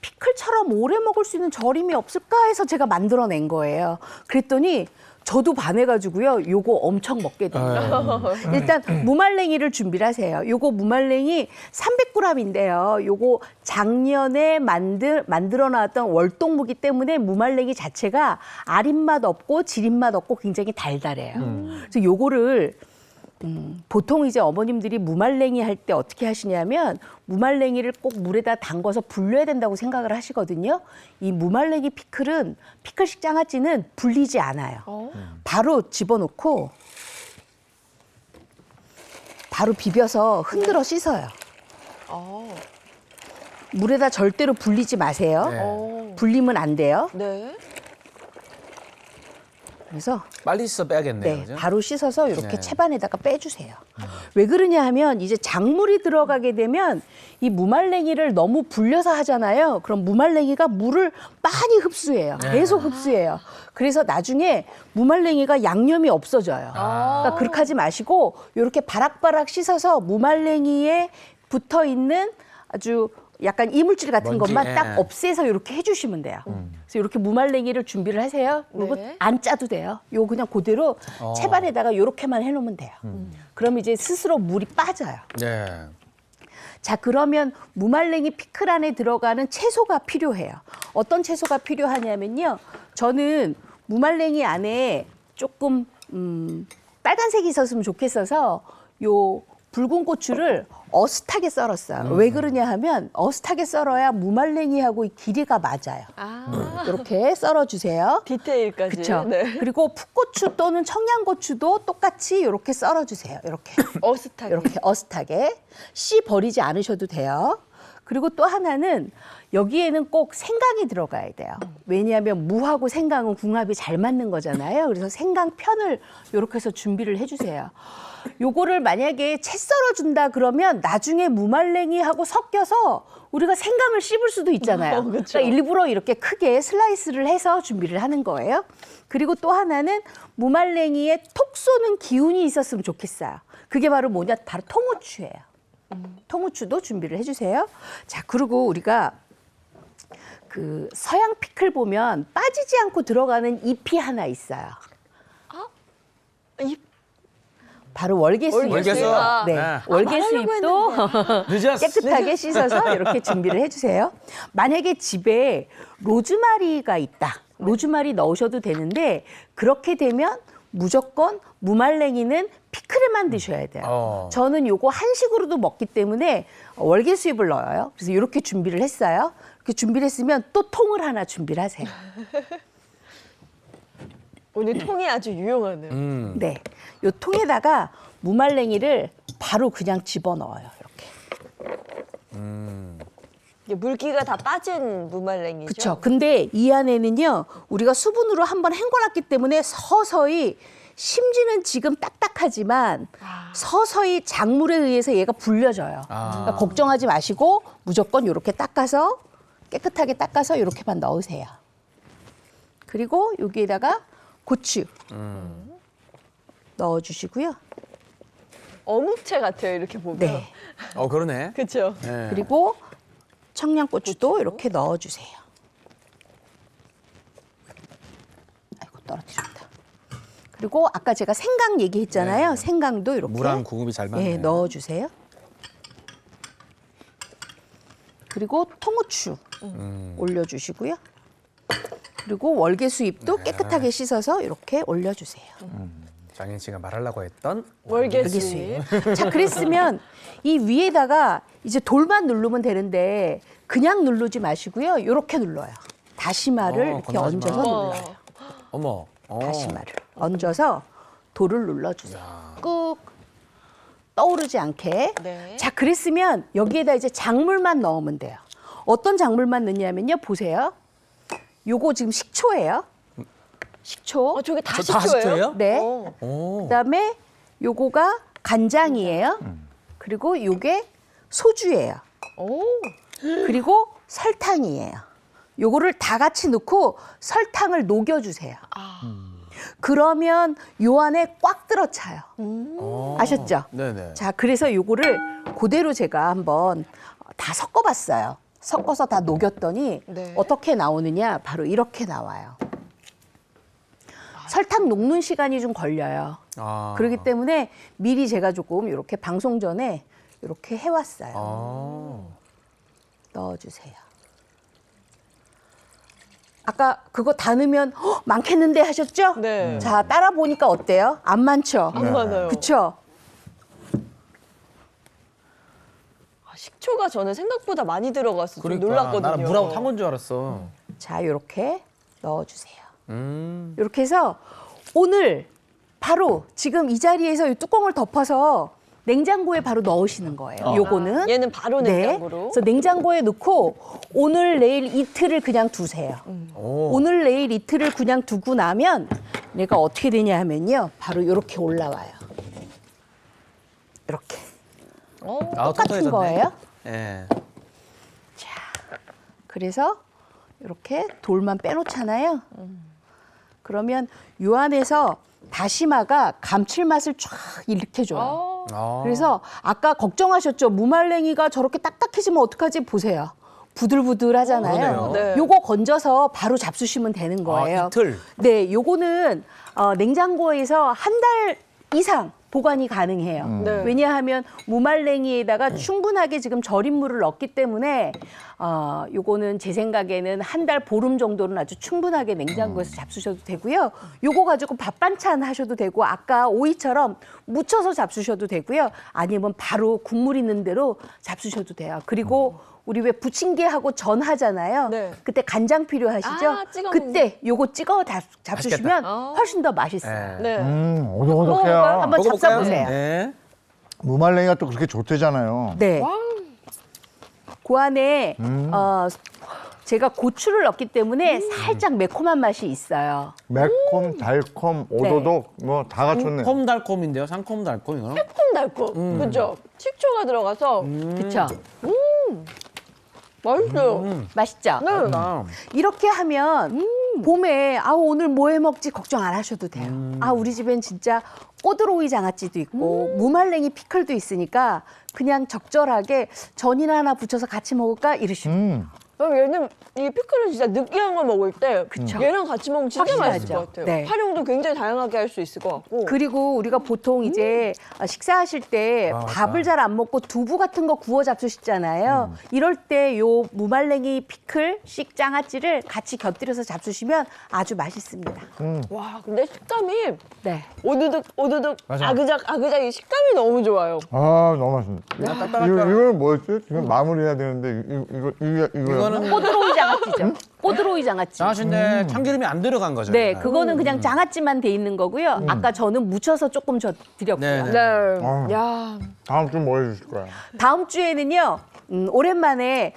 피클처럼 오래 먹을 수 있는 절임이 없을까 해서 제가 만들어낸 거예요. 그랬더니 저도 반해가지고요. 요거 엄청 먹게 됩니다. 일단 무말랭이를 준비를 하세요. 요거 무말랭이 300g인데요. 요거 작년에 만들어 놨던 월동무기 때문에 무말랭이 자체가 아린맛 없고 지린맛 없고 굉장히 달달해요. 그래서 요거를 보통 이제 어머님들이 무말랭이 할 때 어떻게 하시냐면 무말랭이를 꼭 물에다 담궈서 불려야 된다고 생각을 하시거든요. 이 무말랭이 피클은 피클식 장아찌는 불리지 않아요. 바로 집어넣고 바로 비벼서 흔들어 씻어요. 물에다 절대로 불리지 마세요. 네. 불리면 안 돼요. 네. 그래서 빨리 씻어 빼야겠네요. 네, 그죠? 바로 씻어서 이렇게 네. 채반에다가 빼주세요. 왜 그러냐 하면 이제 작물이 들어가게 되면 이 무말랭이를 너무 불려서 하잖아요. 그럼 무말랭이가 물을 많이 흡수해요. 계속 흡수해요. 그래서 나중에 무말랭이가 양념이 없어져요. 그러니까 그렇게 하지 마시고 이렇게 바락바락 씻어서 무말랭이에 붙어 있는 아주 약간 이물질 같은 먼지, 것만 예. 딱 없애서 이렇게 해주시면 돼요. 그래서 이렇게 무말랭이를 준비를 하세요. 그리고 네. 안 짜도 돼요. 요 그냥 그대로 채반에다가 이렇게만 해놓으면 돼요. 그럼 이제 스스로 물이 빠져요. 네. 자, 그러면 무말랭이 피클 안에 들어가는 채소가 필요해요. 어떤 채소가 필요하냐면요. 저는 무말랭이 안에 조금 빨간색이 있었으면 좋겠어서 요 붉은 고추를 어슷하게 썰었어요. 왜 그러냐 하면 어슷하게 썰어야 무말랭이하고 이 길이가 맞아요. 이렇게 썰어주세요. 디테일까지. 그렇죠. 네. 그리고 풋고추 또는 청양고추도 똑같이 이렇게 썰어주세요. 이렇게 어슷하게. 이렇게 어슷하게 씨 버리지 않으셔도 돼요. 그리고 또 하나는 여기에는 꼭 생강이 들어가야 돼요. 왜냐하면 무하고 생강은 궁합이 잘 맞는 거잖아요. 그래서 생강 편을 이렇게 해서 준비를 해주세요. 요거를 만약에 채 썰어준다 그러면 나중에 무말랭이하고 섞여서 우리가 생강을 씹을 수도 있잖아요. 그러니까 일부러 이렇게 크게 슬라이스를 해서 준비를 하는 거예요. 그리고 또 하나는 무말랭이에 톡 쏘는 기운이 있었으면 좋겠어요. 그게 바로 뭐냐? 바로 통후추예요. 통후추도 준비를 해주세요. 자, 그리고 우리가 그 서양 피클 보면 빠지지 않고 들어가는 잎이 하나 있어요. 잎? 바로 월계수잎. 월계수. 네, 네. 월계수잎도 늦었어. 깨끗하게 씻어서 이렇게 준비를 해주세요. 만약에 집에 로즈마리가 있다. 로즈마리 넣으셔도 되는데 그렇게 되면 무조건 무말랭이는 피클에만 드셔야 돼요. 저는 요거 한식으로도 먹기 때문에 월계수잎을 넣어요. 그래서 이렇게 준비를 했어요. 이렇게 준비를 했으면 또 통을 하나 준비를 하세요. 오늘 통이 아주 유용하네요. 네, 요 통에다가 무말랭이를 바로 그냥 집어넣어요. 이렇게. 이게 물기가 다 빠진 무말랭이죠. 그렇죠. 근데 이 안에는요, 우리가 수분으로 한번 헹궈놨기 때문에 서서히 심지는 지금 딱딱하지만 서서히 작물에 의해서 얘가 불려져요. 그러니까 걱정하지 마시고 무조건 이렇게 닦아서 깨끗하게 닦아서 이렇게만 넣으세요. 그리고 여기에다가 고추 넣어주시고요. 어묵채 같아요, 이렇게 보면. 네. 그러네. 그렇죠. 네. 그리고 청양고추도 이렇게 넣어주세요. 아이고 떨어뜨렸다. 그리고 아까 제가 생강 얘기했잖아요. 생강도 이렇게 무랑 구급이 잘 맞네. 넣어주세요. 그리고 통후추. 올려주시고요. 그리고 월계수잎도 깨끗하게 씻어서 이렇게 올려주세요. 장인 씨가 말하려고 했던 월계수잎. 자, 그랬으면 이 위에다가 이제 돌만 누르면 되는데 그냥 누르지 마시고요. 이렇게 눌러요. 다시마를 이렇게 건다시마. 얹어서 눌러요. 어머. 다시마를 얹어서 돌을 눌러주세요. 꾹 떠오르지 않게. 네. 자, 그랬으면 여기에다 이제 작물만 넣으면 돼요. 어떤 작물만 넣냐면요. 보세요. 요거 지금 식초예요. 식초. 저게 다 다 식초예요? 네. 오. 그다음에 요거가 간장이에요. 그리고 요게 소주예요. 그리고 설탕이에요. 요거를 다 같이 넣고 설탕을 녹여주세요. 그러면 요 안에 꽉 들어차요. 아셨죠? 네네. 자, 그래서 요거를 그대로 제가 한번 다 섞어봤어요. 섞어서 다 녹였더니 네. 어떻게 나오느냐? 바로 이렇게 나와요. 설탕 녹는 시간이 좀 걸려요. 그렇기 때문에 미리 제가 조금 이렇게 방송 전에 이렇게 해왔어요. 넣어주세요. 아까 그거 다 넣으면 많겠는데 하셨죠? 네. 자, 따라 보니까 어때요? 안 많죠? 안 많아요. 그쵸? 식초가 저는 생각보다 많이 들어가서 좀 그러니까 놀랐거든요. 나는 물하고 탄 건 줄 알았어. 자, 이렇게 넣어주세요. 이렇게 해서 오늘 바로 지금 이 자리에서 이 뚜껑을 덮어서 냉장고에 바로 넣으시는 거예요. 요거는. 얘는 바로 네. 냉장고로. 그래서 냉장고에 넣고 오늘 내일 이틀을 그냥 두세요. 오늘 내일 이틀을 그냥 두고 나면 얘가 어떻게 되냐 하면요. 바로 이렇게 올라와요. 이렇게. 똑같은 거예요. 예. 그래서 이렇게 돌만 빼놓잖아요. 그러면 요 안에서 다시마가 감칠맛을 쫙 일으켜줘요. 그래서 아까 걱정하셨죠? 무말랭이가 저렇게 딱딱해지면 어떡하지? 보세요. 부들부들하잖아요. 그러네요. 네. 요거 건져서 바로 잡수시면 되는 거예요. 이틀. 네, 요거는 냉장고에서 한 달 이상 보관이 가능해요. 네. 왜냐하면 무말랭이에다가 충분하게 지금 절인 물을 넣기 때문에 요거는 제 생각에는 한 달 보름 정도는 아주 충분하게 냉장고에서 잡수셔도 되고요. 요거 가지고 밥 반찬 하셔도 되고 아까 오이처럼 무쳐서 잡수셔도 되고요. 아니면 바로 국물 있는 대로 잡수셔도 돼요. 그리고 우리 왜 부침개하고 전 하잖아요. 네. 그때 간장 필요하시죠? 아, 찍어 그때 요거 찍어 잡수시면 훨씬 더 맛있어요. 네. 오독오독해요. 한번 잡숴보세요. 네. 무말랭이가 또 그렇게 좋대잖아요. 네. 그 안에 제가 고추를 넣기 때문에 살짝 매콤한 맛이 있어요. 매콤, 달콤, 오도독 뭐 다 갖췄네. 상콤달콤인데요. 상콤달콤 이거. 달콤. 그죠? 식초가 들어가서. 그렇죠? 맛있어요. 맛있죠? 네. 이렇게 하면 봄에 오늘 뭐 해 먹지 걱정 안 하셔도 돼요. 우리 집엔 진짜 꼬드로이 장아찌도 있고 무말랭이 피클도 있으니까 그냥 적절하게 전이나 하나 부쳐서 같이 먹을까 이러시면 얘는 이 피클은 진짜 느끼한 거 먹을 때 그쵸. 얘랑 같이 먹으면 진짜 맛있을 확실하죠. 것 같아요. 네. 활용도 굉장히 다양하게 할 수 있을 것 같고. 그리고 우리가 보통 이제 식사하실 때 밥을 잘 안 먹고 두부 같은 거 구워 잡수시잖아요. 이럴 때 요 무말랭이 피클, 씩 장아찌를 같이 곁들여서 잡수시면 아주 맛있습니다. 와, 근데 식감이 네. 오드득 맞아. 아그작 이 식감이 너무 좋아요. 너무 맛있네. 딱딱할 이거는 뭐였지? 지금 마무리해야 되는데 이거는 꼬드로이 장아찌죠. 꼬드로이 장아찌. 장아찌인데 참기름이 안 들어간 거죠. 네, 그거는 그냥 장아찌만 돼 있는 거고요. 아까 저는 무쳐서 조금 드렸고요. 네. 야. 다음 주 뭐 해주실 거야? 다음 주에는요. 오랜만에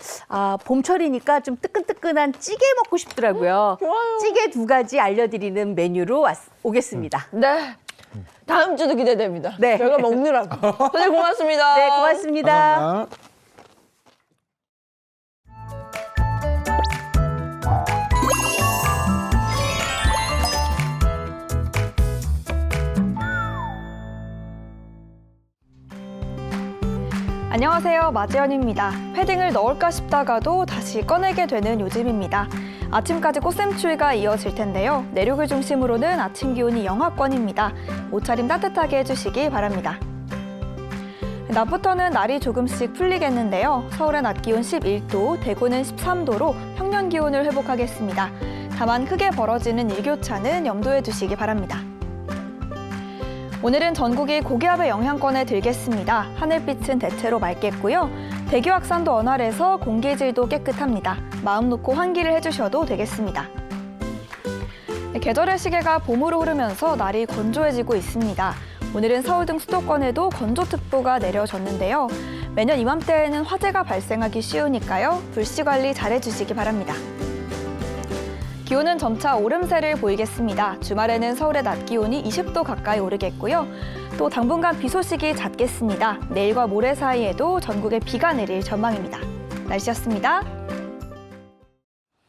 봄철이니까 좀 뜨끈뜨끈한 찌개 먹고 싶더라고요. 좋아요. 찌개 2가지 알려드리는 메뉴로 오겠습니다. 네. 다음 주도 기대됩니다. 네. 제가 먹느라고. 선생님 고맙습니다. 네, 고맙습니다. 안녕하세요, 마지연입니다. 패딩을 넣을까 싶다가도 다시 꺼내게 되는 요즘입니다. 아침까지 꽃샘추위가 이어질 텐데요. 내륙을 중심으로는 아침 기온이 영하권입니다. 옷차림 따뜻하게 해주시기 바랍니다. 낮부터는 날이 조금씩 풀리겠는데요. 서울의 낮 기온 11도, 대구는 13도로 평년 기온을 회복하겠습니다. 다만 크게 벌어지는 일교차는 염두에 두시기 바랍니다. 오늘은 전국이 고기압의 영향권에 들겠습니다. 하늘빛은 대체로 맑겠고요. 대기 확산도 원활해서 공기질도 깨끗합니다. 마음 놓고 환기를 해주셔도 되겠습니다. 계절의 시계가 봄으로 흐르면서 날이 건조해지고 있습니다. 오늘은 서울 등 수도권에도 건조특보가 내려졌는데요. 매년 이맘때에는 화재가 발생하기 쉬우니까요. 불씨 관리 잘해주시기 바랍니다. 기온은 점차 오름세를 보이겠습니다. 주말에는 서울의 낮 기온이 20도 가까이 오르겠고요. 또 당분간 비 소식이 잦겠습니다. 내일과 모레 사이에도 전국에 비가 내릴 전망입니다. 날씨였습니다.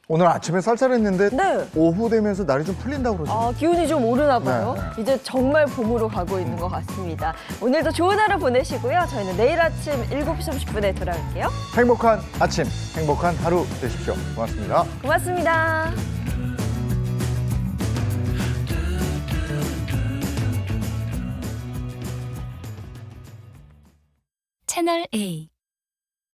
오늘 아침에 쌀쌀했는데 네. 오후 되면서 날이 좀 풀린다고 그러죠. 기온이 좀 오르나 봐요. 네. 이제 정말 봄으로 가고 있는 것 같습니다. 오늘도 좋은 하루 보내시고요. 저희는 내일 아침 7시 30분에 돌아올게요. 행복한 아침, 행복한 하루 되십시오. 고맙습니다. 고맙습니다. 채널 A